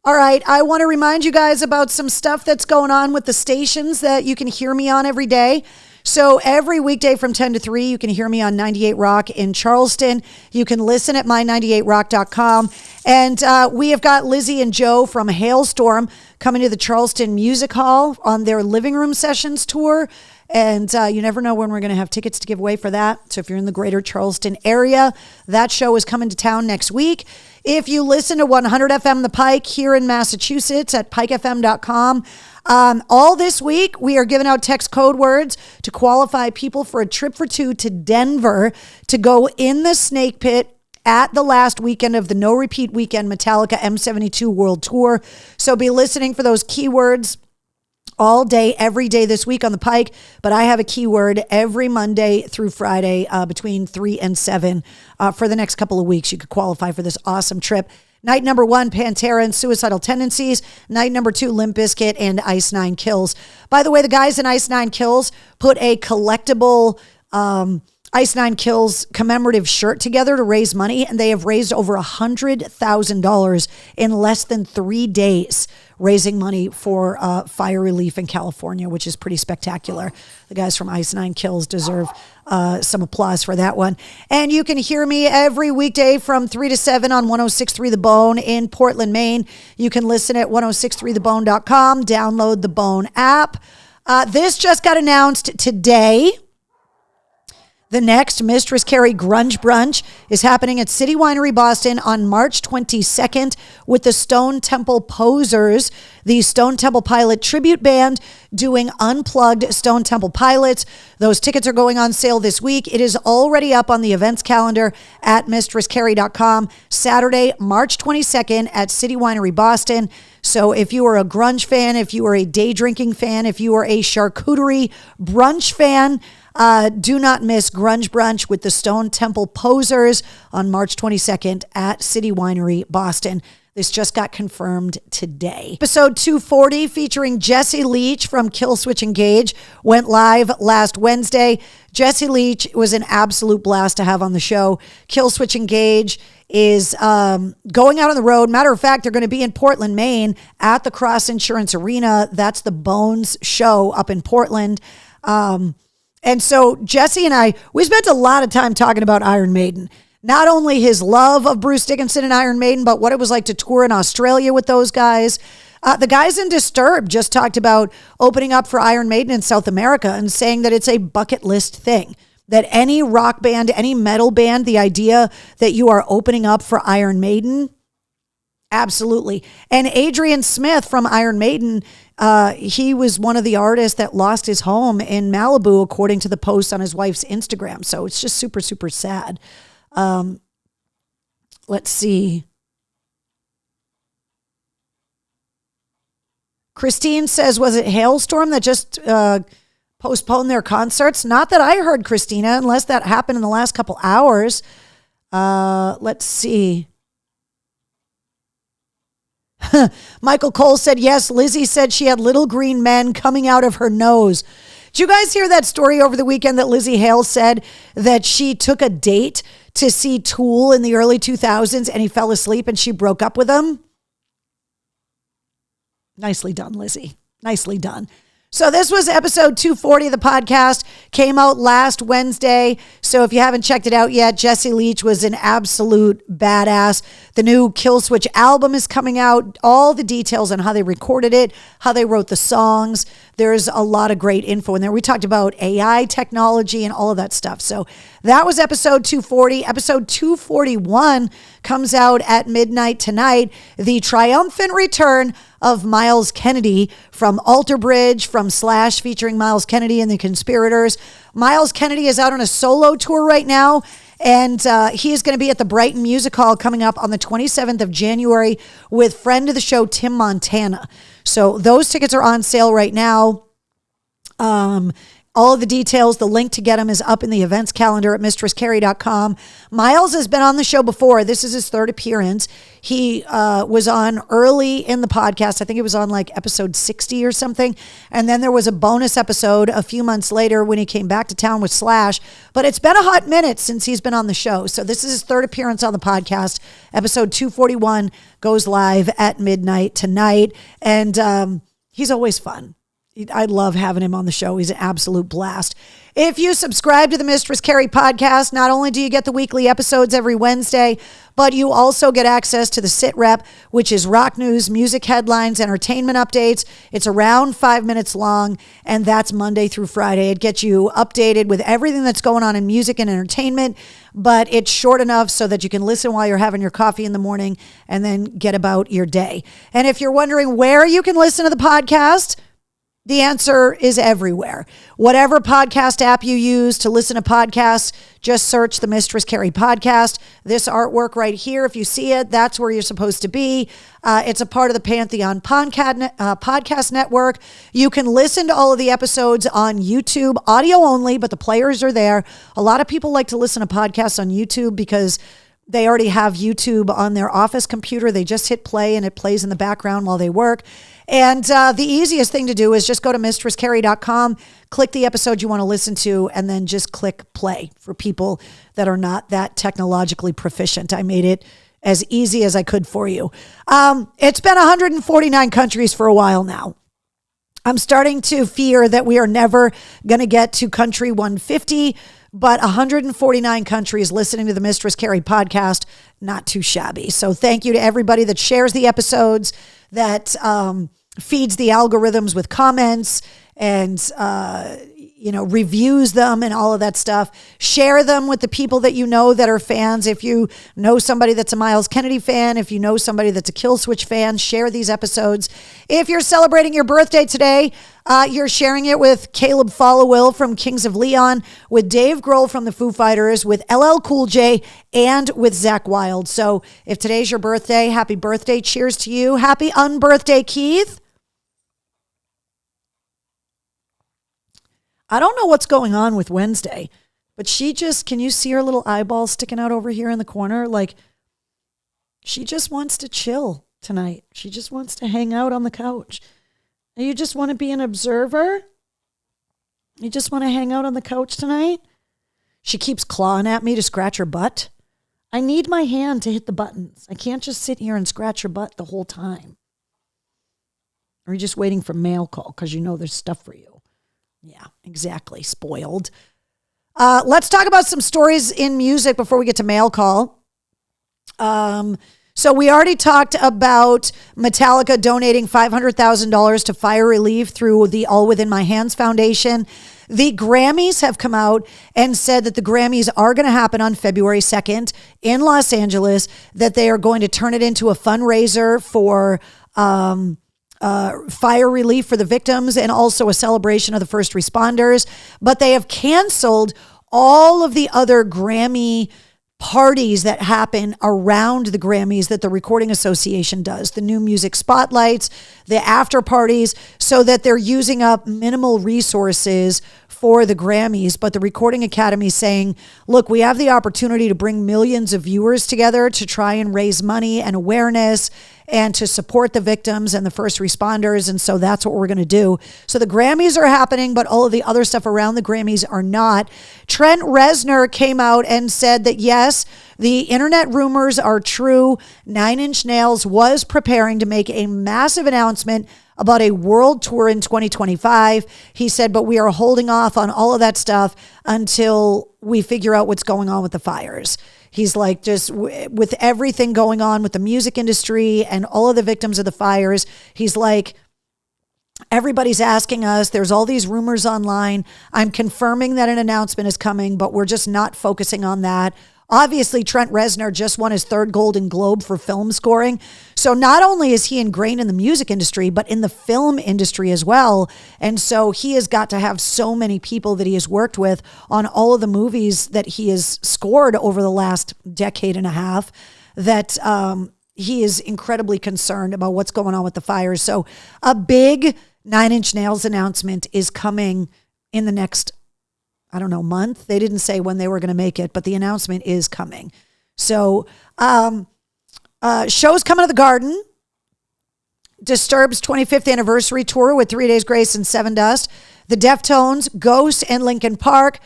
All right. I want to remind you guys about some stuff that's going on with the stations that you can hear me on every day. So every weekday from 10 to 3, you can hear me on 98 Rock in Charleston. You can listen at my98rock.com. And we have got Lizzie and Joe from Hailstorm coming to the Charleston Music Hall on their Living Room Sessions tour. And you never know when we're going to have tickets to give away for that. So if you're in the greater Charleston area, that show is coming to town next week. If you listen to 100 FM The Pike here in Massachusetts at pikefm.com, all this week, we are giving out text code words to qualify people for a trip for two to Denver to go in the Snake Pit at the last weekend of the No Repeat Weekend Metallica M72 World Tour. So be listening for those keywords all day, every day this week on the Pike. But I have a keyword every Monday through Friday between 3 and 7 for the next couple of weeks. You could qualify for this awesome trip. Night number 1, Pantera and Suicidal Tendencies. Night number 2, Limp Bizkit and Ice Nine Kills. By the way, the guys in Ice Nine Kills put a collectible Ice Nine Kills commemorative shirt together to raise money, and they have raised over $100,000 in less than 3 days, raising money for fire relief in California, which is pretty spectacular. The guys from Ice Nine Kills deserve some applause for that one. And you can hear me every weekday from 3 to 7 on 106.3 The Bone in Portland, Maine. You can listen at 1063thebone.com, download the Bone app. This just got announced today. The next Mistress Carrie Grunge Brunch is happening at City Winery Boston on March 22nd with the Stone Temple Posers, the Stone Temple Pilot tribute band doing unplugged Stone Temple Pilots. Those tickets are going on sale this week. It is already up on the events calendar at mistresscarrie.com. Saturday, March 22nd at City Winery Boston. So if you are a grunge fan, if you are a day drinking fan, if you are a charcuterie brunch fan, do not miss Grunge Brunch with the Stone Temple Posers on March 22nd at City Winery, Boston. This just got confirmed today. Episode 240 featuring Jesse Leach from Killswitch Engage went live last Wednesday. Jesse Leach was an absolute blast to have on the show. Killswitch Engage is going out on the road. Matter of fact, they're going to be in Portland, Maine at the Cross Insurance Arena. That's the Bones show up in Portland. And so Jesse and we spent a lot of time talking about Iron Maiden. Not only his love of Bruce Dickinson and Iron Maiden, but what it was like to tour in Australia with those guys. The guys in Disturbed just talked about opening up for Iron Maiden in South America and saying that it's a bucket list thing. That any rock band, any metal band, the idea that you are opening up for Iron Maiden, absolutely. And Adrian Smith from Iron Maiden, he was one of the artists that lost his home in Malibu, according to the post on his wife's Instagram. So it's just super, super sad. Let's see. Christine says, was it Hailstorm that just postponed their concerts? Not that I heard, Christina, unless that happened in the last couple hours. Let's see. Michael Cole said, yes, Lizzie said she had little green men coming out of her nose. Did you guys hear that story over the weekend that Lizzie Hale said that she took a date to see Tool in the early 2000s and he fell asleep and she broke up with him? Nicely done, Lizzie. Nicely done. So this was episode 240 of the podcast, came out last Wednesday. So if you haven't checked it out yet, Jesse Leach was an absolute badass. The new Killswitch album is coming out. All the details on how they recorded it, how they wrote the songs. There's a lot of great info in there. We talked about AI technology and all of that stuff. So that was episode 240. Episode 241 comes out at midnight tonight. The triumphant return of Myles Kennedy from Alter Bridge, from Slash featuring Myles Kennedy and the Conspirators. Myles Kennedy is out on a solo tour right now, and he is going to be at the Brighton Music Hall coming up on the 27th of January with friend of the show, Tim Montana. So those tickets are on sale right now. All of the details, the link to get them is up in the events calendar at mistresscarrie.com. Myles has been on the show before. This is his third appearance. He was on early in the podcast. I think it was on like episode 60 or something. And then there was a bonus episode a few months later when he came back to town with Slash. But it's been a hot minute since he's been on the show. So this is his third appearance on the podcast. Episode 241 goes live at midnight tonight. And he's always fun. I love having him on the show. He's an absolute blast. If you subscribe to the Mistress Carrie podcast, not only do you get the weekly episodes every Wednesday, but you also get access to the Sit Rep, which is rock news, music headlines, entertainment updates. It's around 5 minutes long, and that's Monday through Friday. It gets you updated with everything that's going on in music and entertainment, but it's short enough so that you can listen while you're having your coffee in the morning and then get about your day. And if you're wondering where you can listen to the podcast, the answer is everywhere. Whatever podcast app you use to listen to podcasts, just search the Mistress Carrie podcast. This artwork right here, if you see it, that's where you're supposed to be. It's a part of the Pantheon podcast network. You can listen to all of the episodes on YouTube, audio only, but the players are there. A lot of people like to listen to podcasts on YouTube because they already have YouTube on their office computer. They just hit play and it plays in the background while they work. And the easiest thing to do is just go to mistresscarrie.com, click the episode you want to listen to, and then just click play for people that are not that technologically proficient. I made it as easy as I could for you. It's been 149 countries for a while now. I'm starting to fear that we are never going to get to country 150, but 149 countries listening to the Mistress Carrie podcast, not too shabby. So thank you to everybody that shares the episodes, that feeds the algorithms with comments and, reviews them and all of that stuff. Share them with the people that you know that are fans. If you know somebody that's a Myles Kennedy fan, if you know somebody that's a Killswitch fan, share these episodes. If you're celebrating your birthday today, you're sharing it with Caleb Followill from Kings of Leon, with Dave Grohl from the Foo Fighters, with LL Cool J, and with Zakk Wylde. So if today's your birthday, happy birthday. Cheers to you. Happy unbirthday, Keith. I don't know what's going on with Wednesday, but can you see her little eyeball sticking out over here in the corner? Like, she just wants to chill tonight. She just wants to hang out on the couch. And you just want to be an observer? You just want to hang out on the couch tonight? She keeps clawing at me to scratch her butt. I need my hand to hit the buttons. I can't just sit here and scratch her butt the whole time. Or are you just waiting for mail call because you know there's stuff for you? Yeah, exactly. Spoiled. Let's talk about some stories in music before we get to mail call. So we already talked about Metallica donating $500,000 to fire relief through the All Within My Hands Foundation. The Grammys have come out and said that the Grammys are going to happen on February 2nd in Los Angeles, that they are going to turn it into a fundraiser for fire relief for the victims and also a celebration of the first responders. But they have canceled all of the other Grammy parties that happen around the Grammys that the Recording Association does, the new music spotlights, the after parties, so that they're using up minimal resources for the Grammys. But the Recording Academy is saying, look, we have the opportunity to bring millions of viewers together to try and raise money and awareness and to support the victims and the first responders. And so that's what we're going to do. So the Grammys are happening, but all of the other stuff around the Grammys are not. Trent Reznor came out and said that, yes, the internet rumors are true. Nine Inch Nails was preparing to make a massive announcement about a world tour in 2025. He said, but we are holding off on all of that stuff until we figure out what's going on with the fires. He's like, just with everything going on with the music industry and all of the victims of the fires, he's like, everybody's asking us. There's all these rumors online. I'm confirming that an announcement is coming, but we're just not focusing on that. Obviously, Trent Reznor just won his third Golden Globe for film scoring. So not only is he ingrained in the music industry, but in the film industry as well. And so he has got to have so many people that he has worked with on all of the movies that he has scored over the last decade and a half that he is incredibly concerned about what's going on with the fires. So a big Nine Inch Nails announcement is coming in the next month. They didn't say when they were going to make it, but the announcement is coming. So, shows coming to the Garden. Disturbed's 25th anniversary tour with 3 Days Grace and Sevendust. The Deftones, Ghost, and Linkin Park.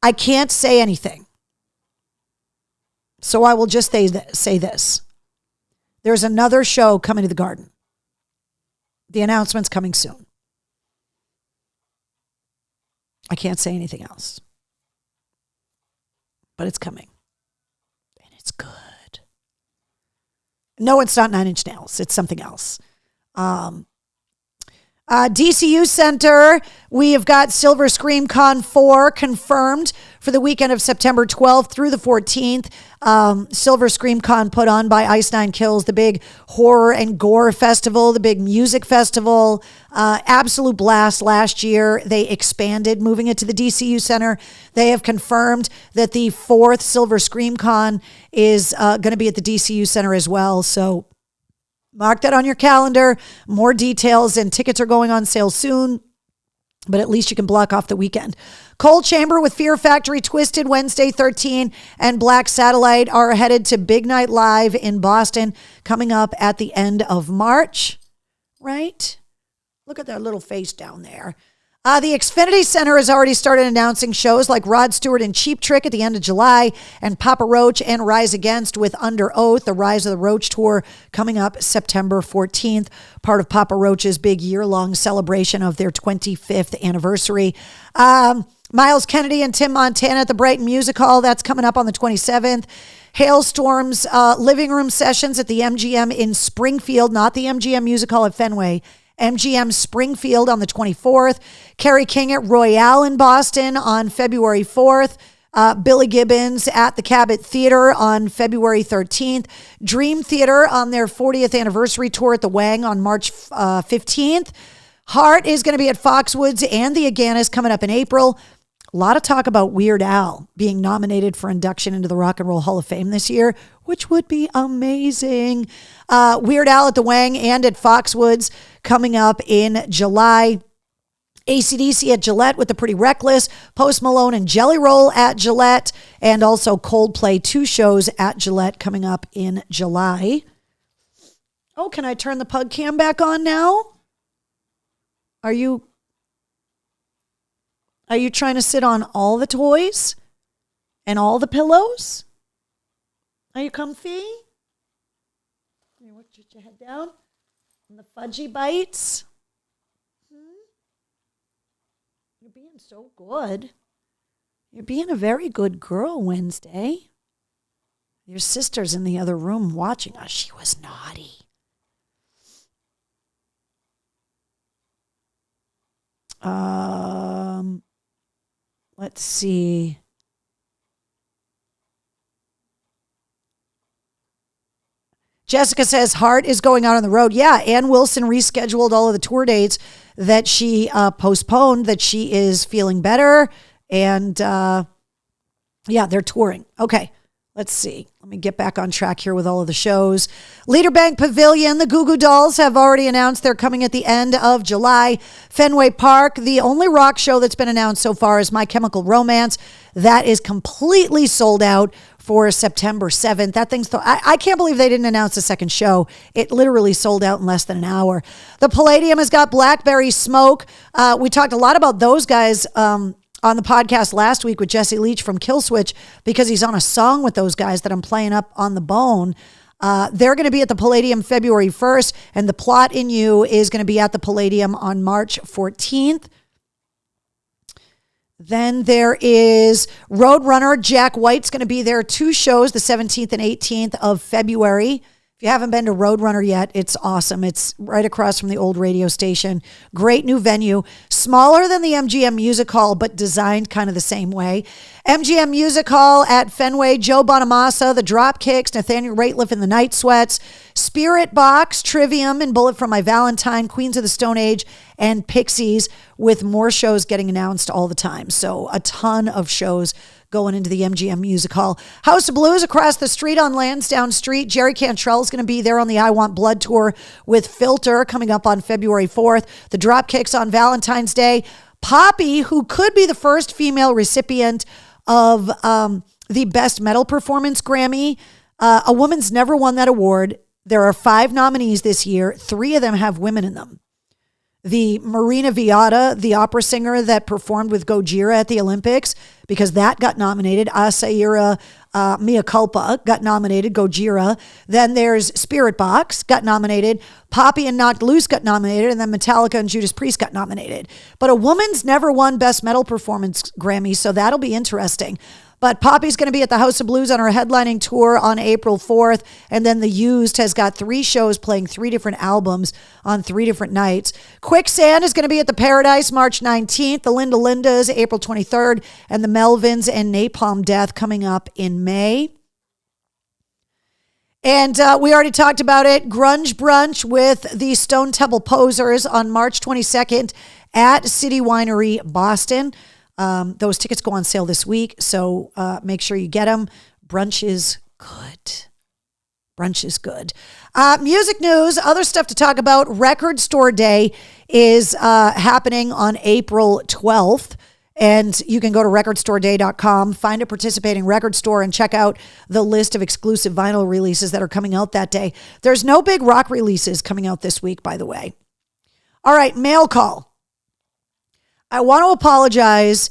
I can't say anything. So I will just say this. There's another show coming to the Garden. The announcement's coming soon. I can't say anything else. But it's coming. And it's good. No, it's not Nine Inch Nails. It's something else. DCU Center, we have got Silver Scream Con 4 confirmed for the weekend of September 12th through the 14th. Silver Scream Con put on by Ice Nine Kills, the big horror and gore festival, the big music festival. Absolute blast last year. They expanded, moving it to the DCU Center. They have confirmed that the 4th Silver Scream Con is going to be at the DCU Center as well. So mark that on your calendar. More details and tickets are going on sale soon, but at least you can block off the weekend. Cold Chamber with Fear Factory, Twisted, Wednesday 13, and Black Satellite are headed to Big Night Live in Boston coming up at the end of March, right? Look at that little face down there. The Xfinity Center has already started announcing shows like Rod Stewart and Cheap Trick at the end of July, and Papa Roach and Rise Against with Under Oath, the Rise of the Roach tour coming up September 14th, part of Papa Roach's big year-long celebration of their 25th anniversary. Miles Kennedy and Tim Montana at the Brighton Music Hall, that's coming up on the 27th. Hailstorm's living room sessions at the MGM in Springfield, not the MGM Music Hall at Fenway. MGM Springfield on the 24th. Kerry King at Royale in Boston on February 4th. Billy Gibbons at the Cabot Theater on February 13th. Dream Theater on their 40th anniversary tour at the Wang on March 15th. Heart is going to be at Foxwoods and the Aganis coming up in April. A lot of talk about Weird Al being nominated for induction into the Rock and Roll Hall of Fame this year, which would be amazing. Weird Al at the Wang and at Foxwoods coming up in July. AC/DC at Gillette with the Pretty Reckless, Post Malone and Jelly Roll at Gillette, and also Coldplay, 2 shows at Gillette coming up in July. Oh, can I turn the pug cam back on now? Are you trying to sit on all the toys and all the pillows? Are you comfy? Put your head down. And the fudgy bites. You're being so good. You're being a very good girl, Wednesday. Your sister's in the other room watching us. She was naughty. Let's see. Jessica says Hart is going out on the road. Yeah, Ann Wilson rescheduled all of the tour dates that she postponed, that she is feeling better. And yeah, they're touring. Okay, let's see. Let me get back on track here with all of the shows. Leader Bank Pavilion, the Goo Goo Dolls have already announced they're coming at the end of July. Fenway Park, the only rock show that's been announced so far is My Chemical Romance. That is completely sold out for September 7th. That thing's, I can't believe they didn't announce a second show. It literally sold out in less than an hour. The Palladium has got Blackberry Smoke. We talked a lot about those guys on the podcast last week with Jesse Leach from Killswitch, because he's on a song with those guys that I'm playing up on the bone. They're going to be at the Palladium February 1st, and The Plot in You is going to be at the Palladium on March 14th. Then there is Roadrunner. Jack White's going to be there. 2 shows, the 17th and 18th of February. If you haven't been to Roadrunner yet, it's awesome. It's right across from the old radio station. Great new venue. Smaller than the MGM Music Hall, but designed kind of the same way. MGM Music Hall at Fenway, Joe Bonamassa, the Dropkicks, Nathaniel Rateliff and the Night Sweats, Spirit Box, Trivium and Bullet for My Valentine, Queens of the Stone Age, and Pixies, with more shows getting announced all the time. So a ton of shows going into the MGM Music Hall. House of Blues across the street on Lansdowne Street. Jerry Cantrell is going to be there on the I Want Blood tour with Filter coming up on February 4th. The Dropkicks on Valentine's Day. Poppy, who could be the first female recipient of the Best Metal Performance Grammy. A woman's never won that award. There are 5 nominees this year. 3 of them have women in them. The Marina Viata, the opera singer that performed with Gojira at the Olympics, because that got nominated. Asaira Mea Culpa got nominated, Gojira. Then there's Spirit Box, got nominated. Poppy and Knocked Loose got nominated. And then Metallica and Judas Priest got nominated. But a woman's never won Best Metal Performance Grammy, so that'll be interesting. But Poppy's going to be at the House of Blues on her headlining tour on April 4th. And then The Used has got 3 shows playing 3 different albums on 3 different nights. Quicksand is going to be at the Paradise March 19th. The Linda Lindas April 23rd. And the Melvins and Napalm Death coming up in May. And we already talked about it. Grunge Brunch with the Stone Temple Posers on March 22nd at City Winery, Boston. Those tickets go on sale this week, so make sure you get them. Brunch is good. Brunch is good. Music news, other stuff to talk about. Record Store Day is happening on April 12th. And you can go to recordstoreday.com, find a participating record store, and check out the list of exclusive vinyl releases that are coming out that day. There's no big rock releases coming out this week, by the way. All right, mail call. I want to apologize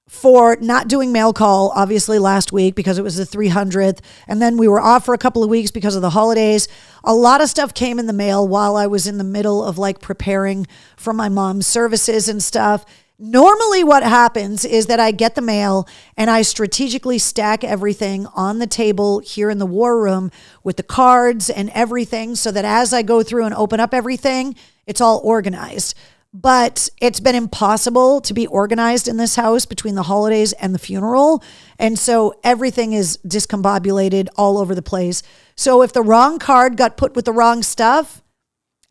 for not doing mail call, obviously, last week because it was the 300th. And then we were off for a couple of weeks because of the holidays. A lot of stuff came in the mail while I was in the middle of preparing for my mom's services and stuff. Normally what happens is that I get the mail and I strategically stack everything on the table here in the war room with the cards and everything so that as I go through and open up everything, it's all organized. But it's been impossible to be organized in this house between the holidays and the funeral. And so everything is discombobulated all over the place. So if the wrong card got put with the wrong stuff,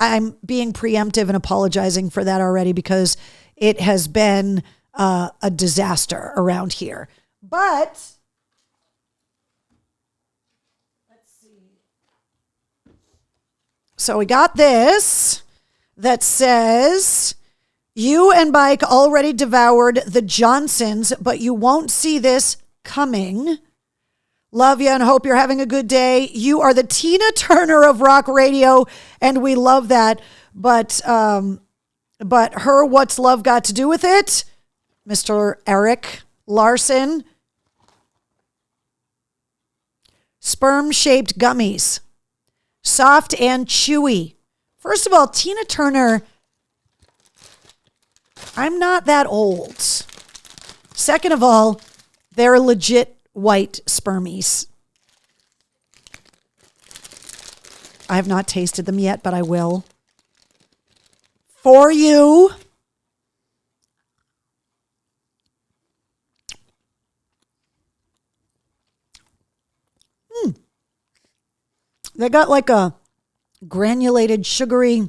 I'm being preemptive and apologizing for that already because it has been a disaster around here. But let's see. So we got this that says, you and Mike already devoured the Johnsons, but you won't see this coming. Love you and hope you're having a good day. You are the Tina Turner of rock radio, and we love that. But her, what's love got to do with it? Mr. Eric Larson. Sperm-shaped gummies. Soft and chewy. First of all, Tina Turner I'm not that old. Second of all, they're legit white spermies. I have not tasted them yet, but I will. For you. They got like a granulated, sugary.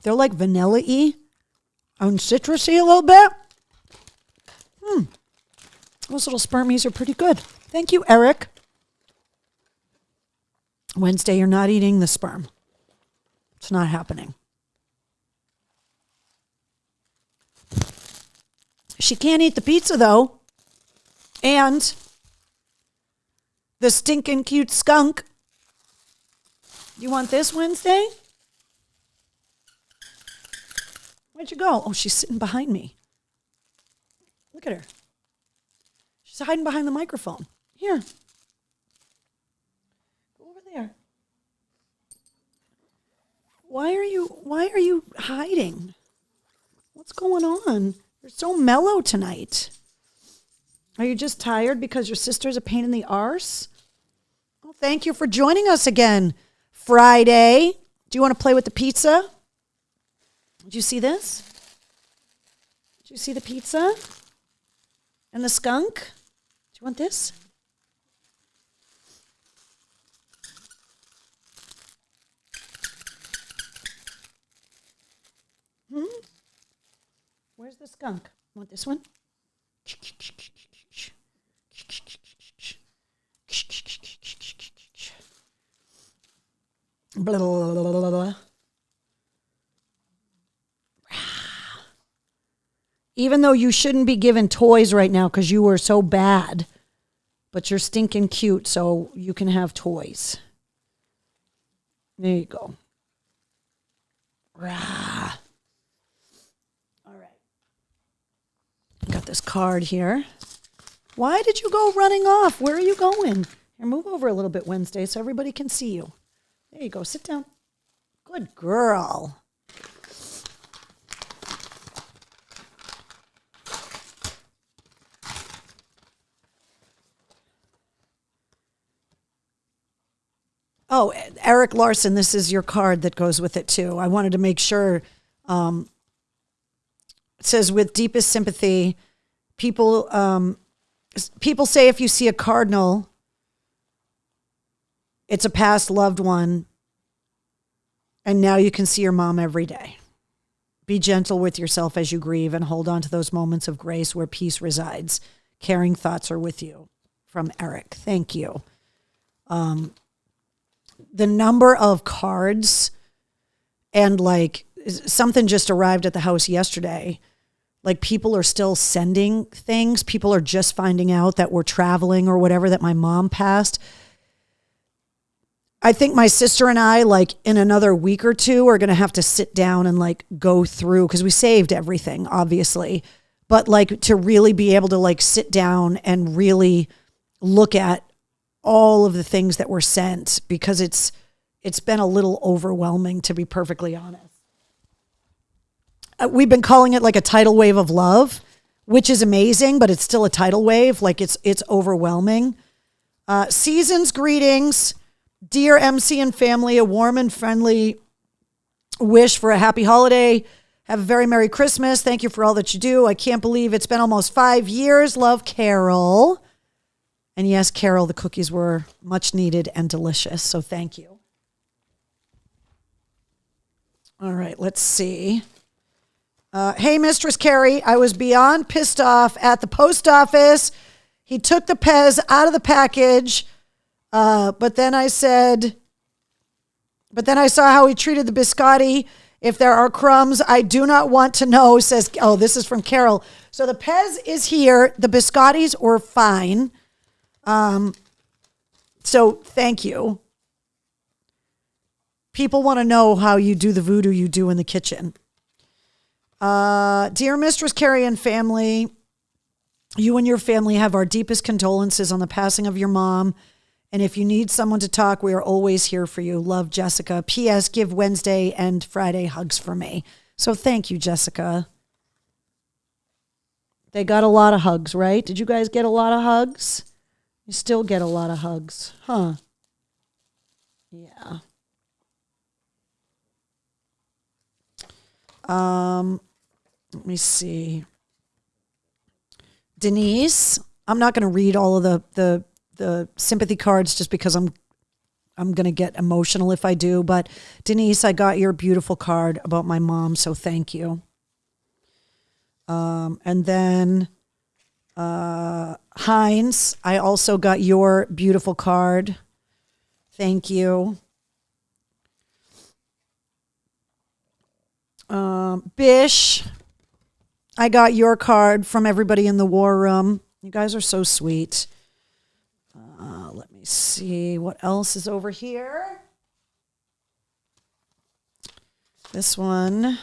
They're like vanilla-y and citrusy a little bit. Those little spermies are pretty good. Thank you, Eric. Wednesday, you're not eating the sperm. It's not happening. She can't eat the pizza, though. And the stinking cute skunk. You want this, Wednesday? Where'd you go? Oh, she's sitting behind me. Look at her. She's hiding behind the microphone. Here. Go over there. Why are you hiding? What's going on? You're so mellow tonight. Are you just tired because your sister's a pain in the arse? Well, thank you for joining us again. Friday. Do you want to play with the pizza? Did you see this? Did you see the pizza? And the skunk? Do you want this? Where's the skunk? Want this one? Blah, blah, blah, blah, blah. Even though you shouldn't be given toys right now because you were so bad, but you're stinking cute, so you can have toys. There you go. Rah. All right. Got this card here. Why did you go running off? Where are you going? Here, move over a little bit, Wednesday, so everybody can see you. There you go. Sit down. Good girl. Oh, Eric Larson, this is your card that goes with it, too. I wanted to make sure. It says, with deepest sympathy, people say if you see a cardinal, it's a past loved one, and now you can see your mom every day. Be gentle with yourself as you grieve and hold on to those moments of grace where peace resides. Caring thoughts are with you. From Eric. Thank you. The number of cards and like something just arrived at the house yesterday. Like people are still sending things. People are just finding out that we're traveling or whatever, that my mom passed. I think my sister and I, like in another week or two, are going to have to sit down and like go through, because we saved everything, obviously. But like to really be able to like sit down and really look at all of the things that were sent, because it's been a little overwhelming, to be perfectly honest. We've been calling it like a tidal wave of love, which is amazing, but it's still a tidal wave. Like it's overwhelming. Season's greetings. Dear MC and family, a warm and friendly wish for a happy holiday. Have a very Merry Christmas. Thank you for all that you do. I can't believe it's been almost 5 years. Love, Carol. And yes, Carol, the cookies were much needed and delicious, so thank you. All right, let's see. Hey, Mistress Carrie, I was beyond pissed off at the post office. He took the Pez out of the package, but then I saw how he treated the biscotti. If there are crumbs, I do not want to know, says, oh, this is from Carol. So the Pez is here. The biscottis were fine. So thank you. People want to know how you do the voodoo you do in the kitchen. Dear Mistress Carrie and family, you and your family have our deepest condolences on the passing of your mom And if you need someone to talk, we are always here for you. Love, Jessica. P.S. Give Wednesday and Friday hugs for me. So thank you, Jessica. They got a lot of hugs, right? Did you guys get a lot of hugs? You still get a lot of hugs, huh? Yeah. Let me see. Denise, I'm not going to read all of the sympathy cards just because I'm going to get emotional if I do. But Denise, I got your beautiful card about my mom, so thank you. And then Heinz, I also got your beautiful card. Thank you. Bish, I got your card from everybody in the war room. You guys are so sweet. Let me see what else is over here. This one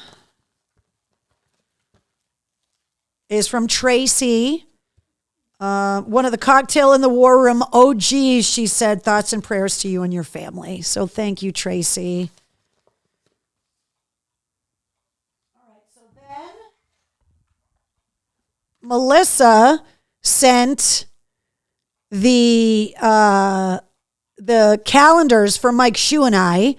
is from Tracy. One of the cocktail in the war room OGs, she said, thoughts and prayers to you and your family. So thank you, Tracy. All right, so then Melissa sent the calendars for Mike Shue and I.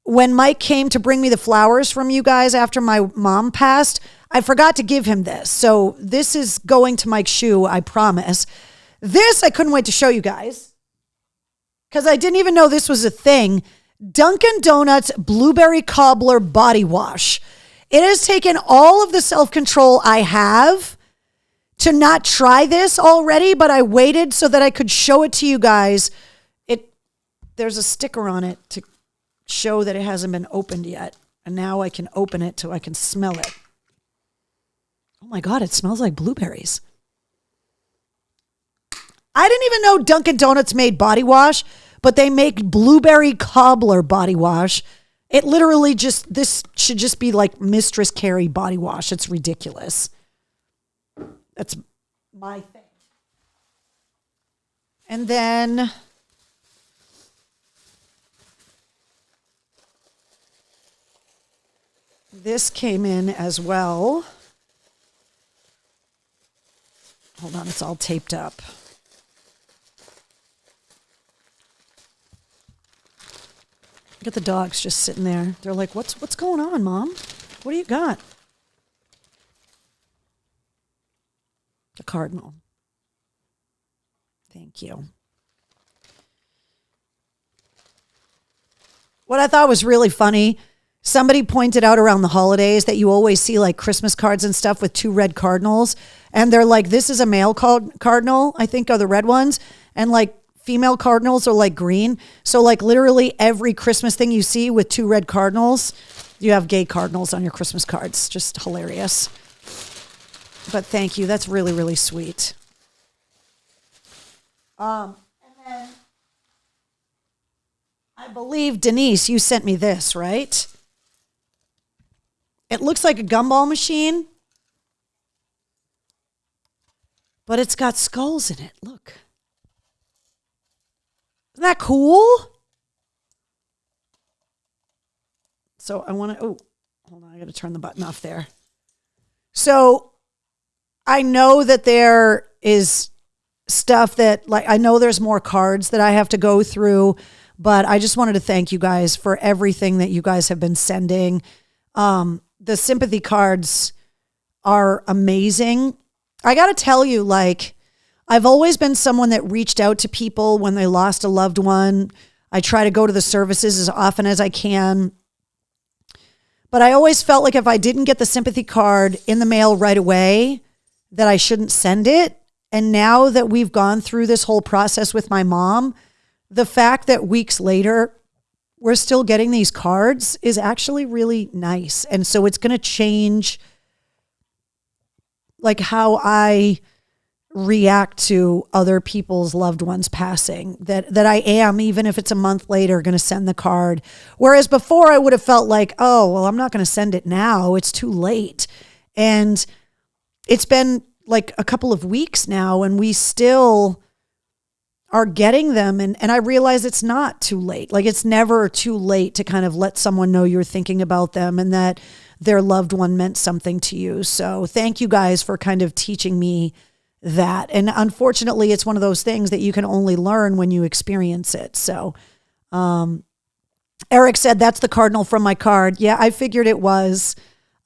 When Mike came to bring me the flowers from you guys after my mom passed, I forgot to give him this. So this is going to Mike Shue, I promise. This I couldn't wait to show you guys because I didn't even know this was a thing. Dunkin' Donuts Blueberry Cobbler Body Wash. It has taken all of the self-control I have to not try this already, but I waited so that I could show it to you guys. There's a sticker on it to show that it hasn't been opened yet. And now I can open it so I can smell it. Oh my God, it smells like blueberries. I didn't even know Dunkin' Donuts made body wash, but they make Blueberry Cobbler body wash. It literally this should just be like Mistress Carrie body wash. It's ridiculous. That's my thing. And then this came in as well. Hold on, it's all taped up. Look at the dogs just sitting there. They're like, what's going on, Mom? What do you got? The cardinal. Thank you. What I thought was really funny, somebody pointed out around the holidays that you always see like Christmas cards and stuff with 2 red cardinals. And they're like, this is a male cardinal, I think are the red ones. And like female cardinals are like green. So like literally every Christmas thing you see with 2 red cardinals, you have gay cardinals on your Christmas cards. Just hilarious. But thank you. That's really, really sweet. And then I believe, Denise, you sent me this, right? It looks like a gumball machine, but it's got skulls in it. Look. Isn't that cool? So I want to, hold on. I got to turn the button off there. So I know that there is stuff that, like, I know there's more cards that I have to go through, but I just wanted to thank you guys for everything that you guys have been sending. The sympathy cards are amazing. I got to tell you, like, I've always been someone that reached out to people when they lost a loved one. I try to go to the services as often as I can. But I always felt like if I didn't get the sympathy card in the mail right away, that I shouldn't send it. And now that we've gone through this whole process with my mom, the fact that weeks later we're still getting these cards is actually really nice. And so it's going to change like how I react to other people's loved ones passing, that I am, even if it's a month later, going to send the card. Whereas before I would have felt like, oh, well, I'm not going to send it now. It's too late. And it's been like a couple of weeks now and we still are getting them. And I realize it's not too late. Like, it's never too late to kind of let someone know you're thinking about them and that their loved one meant something to you. So thank you guys for kind of teaching me that. And unfortunately, it's one of those things that you can only learn when you experience it. So Eric said, that's the cardinal from my card. Yeah, I figured it was.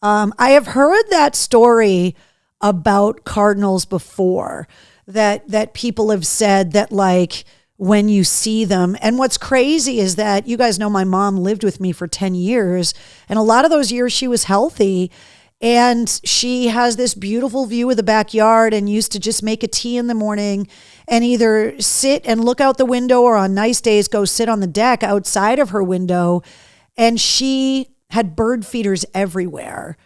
I have heard that story about cardinals before, that people have said that, like, when you see them. And what's crazy is that, you guys know my mom lived with me for 10 years, and a lot of those years she was healthy, and she has this beautiful view of the backyard and used to just make a tea in the morning and either sit and look out the window, or on nice days go sit on the deck outside of her window. And she had bird feeders everywhere,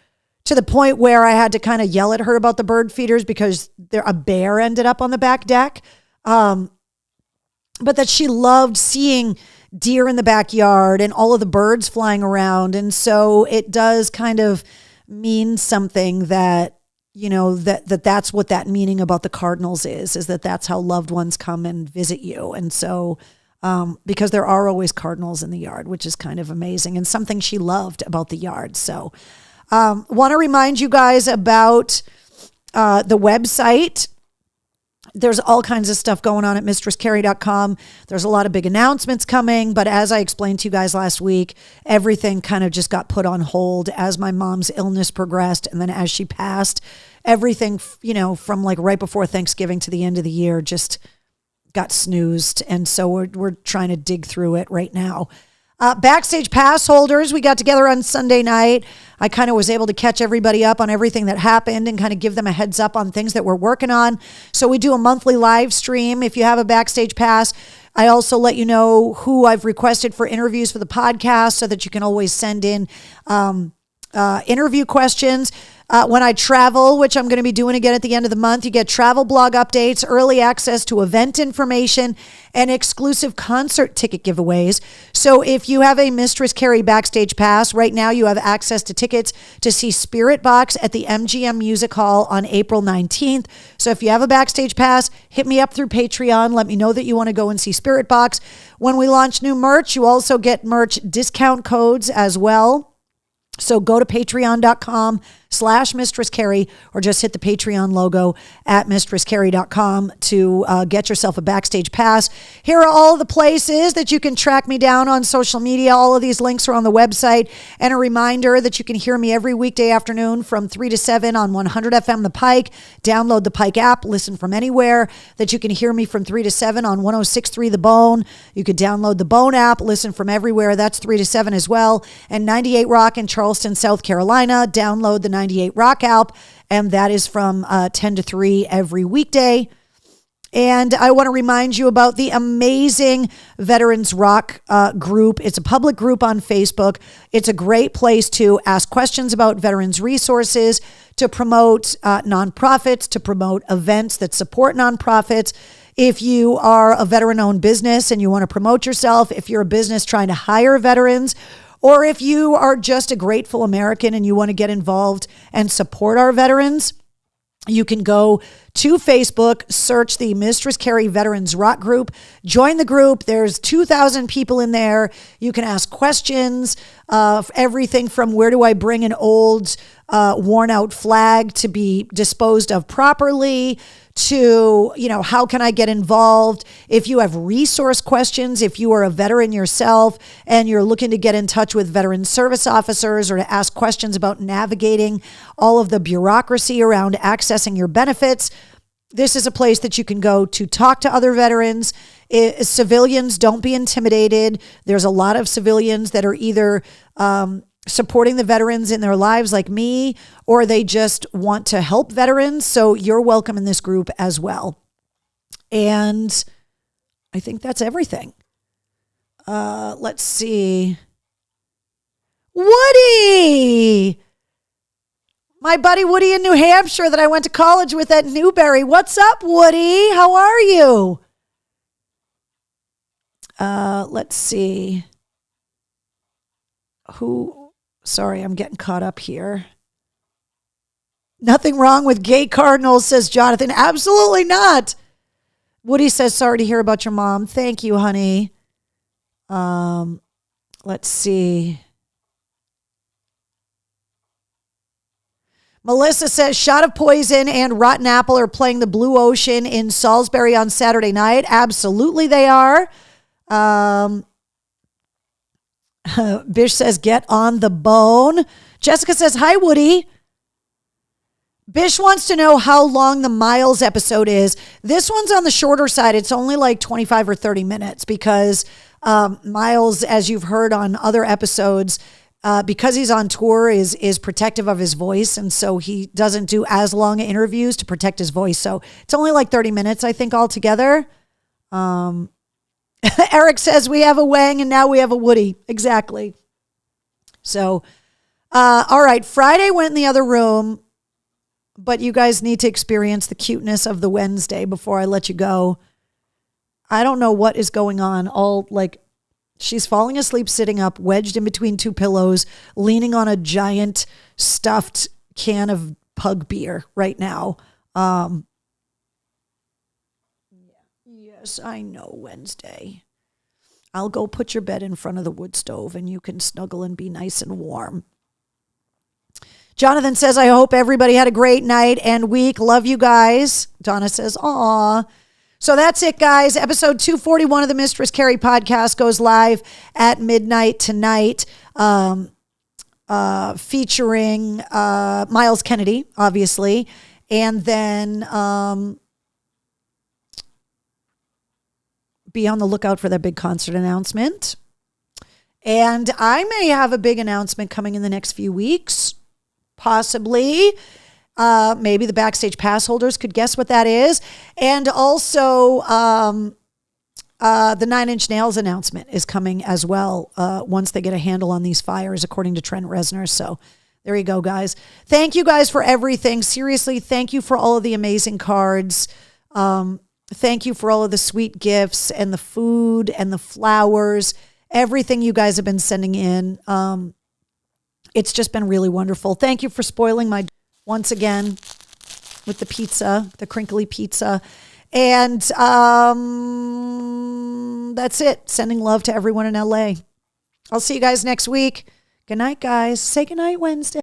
to the point where I had to kind of yell at her about the bird feeders because a bear ended up on the back deck. But that she loved seeing deer in the backyard and all of the birds flying around. And so it does kind of mean something that, you know, that's what that meaning about the cardinals is that that's how loved ones come and visit you. And so, because there are always cardinals in the yard, which is kind of amazing and something she loved about the yard. So, want to remind you guys about the website. There's all kinds of stuff going on at mistresscarrie.com. There's a lot of big announcements coming, but as I explained to you guys last week, everything kind of just got put on hold as my mom's illness progressed. And then as she passed, everything, you know, from like right before Thanksgiving to the end of the year just got snoozed. And so we're trying to dig through it right now. Backstage pass holders, we got together on Sunday night. I kind of was able to catch everybody up on everything that happened and kind of give them a heads up on things that we're working on. So we do a monthly live stream. If you have a backstage pass, I also let you know who I've requested for interviews for the podcast so that you can always send in interview questions. When I travel, which I'm going to be doing again at the end of the month, you get travel blog updates, early access to event information, and exclusive concert ticket giveaways. So if you have a Mistress Carrie Backstage Pass, right now you have access to tickets to see Spirit Box at the MGM Music Hall on April 19th. So if you have a Backstage Pass, hit me up through Patreon. Let me know that you want to go and see Spirit Box. When we launch new merch, you also get merch discount codes as well. So go to patreon.com/Mistress Carrie, or just hit the Patreon logo at mistresscarrie.com to get yourself a backstage pass. Here are all the places that you can track me down on social media. All of these links are on the website. And a reminder that you can hear me every weekday afternoon from 3 to 7 on 100 FM The Pike. Download the Pike app, listen from anywhere. That you can hear me from 3 to 7 on 106.3 The Bone. You could download the Bone app, listen from everywhere. That's 3 to 7 as well. And 98 Rock in Charleston, South Carolina. Download the 98 Rock app, and that is from 10 to 3 every weekday. And I want to remind you about the amazing Veterans Rock group. It's a public group on Facebook. It's a great place to ask questions about veterans resources, to promote nonprofits, to promote events that support nonprofits. If you are a veteran-owned business and you want to promote yourself, if you're a business trying to hire veterans, or if you are just a grateful American and you want to get involved and support our veterans, you can go to Facebook, search the Mistress Carrie Veterans Rock Group, join the group. There's 2,000 people in there. You can ask questions of everything from where do I bring an old worn out flag to be disposed of properly, to, you know, how can I get involved? If you have resource questions, if you are a veteran yourself and you're looking to get in touch with veteran service officers or to ask questions about navigating all of the bureaucracy around accessing your benefits, this is a place that you can go to talk to other veterans. Civilians, don't be intimidated. There's a lot of civilians that are either supporting the veterans in their lives like me, or they just want to help veterans. So you're welcome in this group as well. And I think that's everything. Let's see. Woody! My buddy Woody in New Hampshire that I went to college with at Newberry. What's up, Woody? How are you? Let's see. Sorry, I'm getting caught up here. Nothing wrong with gay cardinals, says Jonathan. Absolutely not. Woody says, sorry to hear about your mom. Thank you, honey. Let's see. Melissa says, Shot of Poison and Rotten Apple are playing the Blue Ocean in Salisbury on Saturday night. Absolutely they are. Bish says, get on the bone. Jessica says, hi, Woody. Bish wants to know how long the Miles episode is. This one's on the shorter side. It's only like 25 or 30 minutes because Miles, as you've heard on other episodes, because he's on tour, is protective of his voice. And so he doesn't do as long interviews to protect his voice. So it's only like 30 minutes, I think, altogether. Eric says we have a Wang and now we have a Woody. Exactly. So, all right. Friday went in the other room. But you guys need to experience the cuteness of the Wednesday before I let you go. I don't know what is going on. She's falling asleep, sitting up, wedged in between two pillows, leaning on a giant stuffed can of pug beer right now. Yes, I know, Wednesday. I'll go put your bed in front of the wood stove and you can snuggle and be nice and warm. Jonathan says, I hope everybody had a great night and week. Love you guys. Donna says, aw. So that's it, guys. Episode 241 of the Mistress Carrie podcast goes live at midnight tonight, featuring Miles Kennedy, obviously. And then be on the lookout for that big concert announcement. And I may have a big announcement coming in the next few weeks. Possibly. Maybe the Backstage Pass holders could guess what that is. And also, the Nine Inch Nails announcement is coming as well once they get a handle on these fires, according to Trent Reznor. So there you go, guys. Thank you guys for everything. Seriously, thank you for all of the amazing cards. Thank you for all of the sweet gifts and the food and the flowers, everything you guys have been sending in. It's just been really wonderful. Thank you for spoiling my once again with the pizza, the crinkly pizza. And that's it. Sending love to everyone in LA. I'll see you guys next week. Good night, guys. Say good night, Wednesday.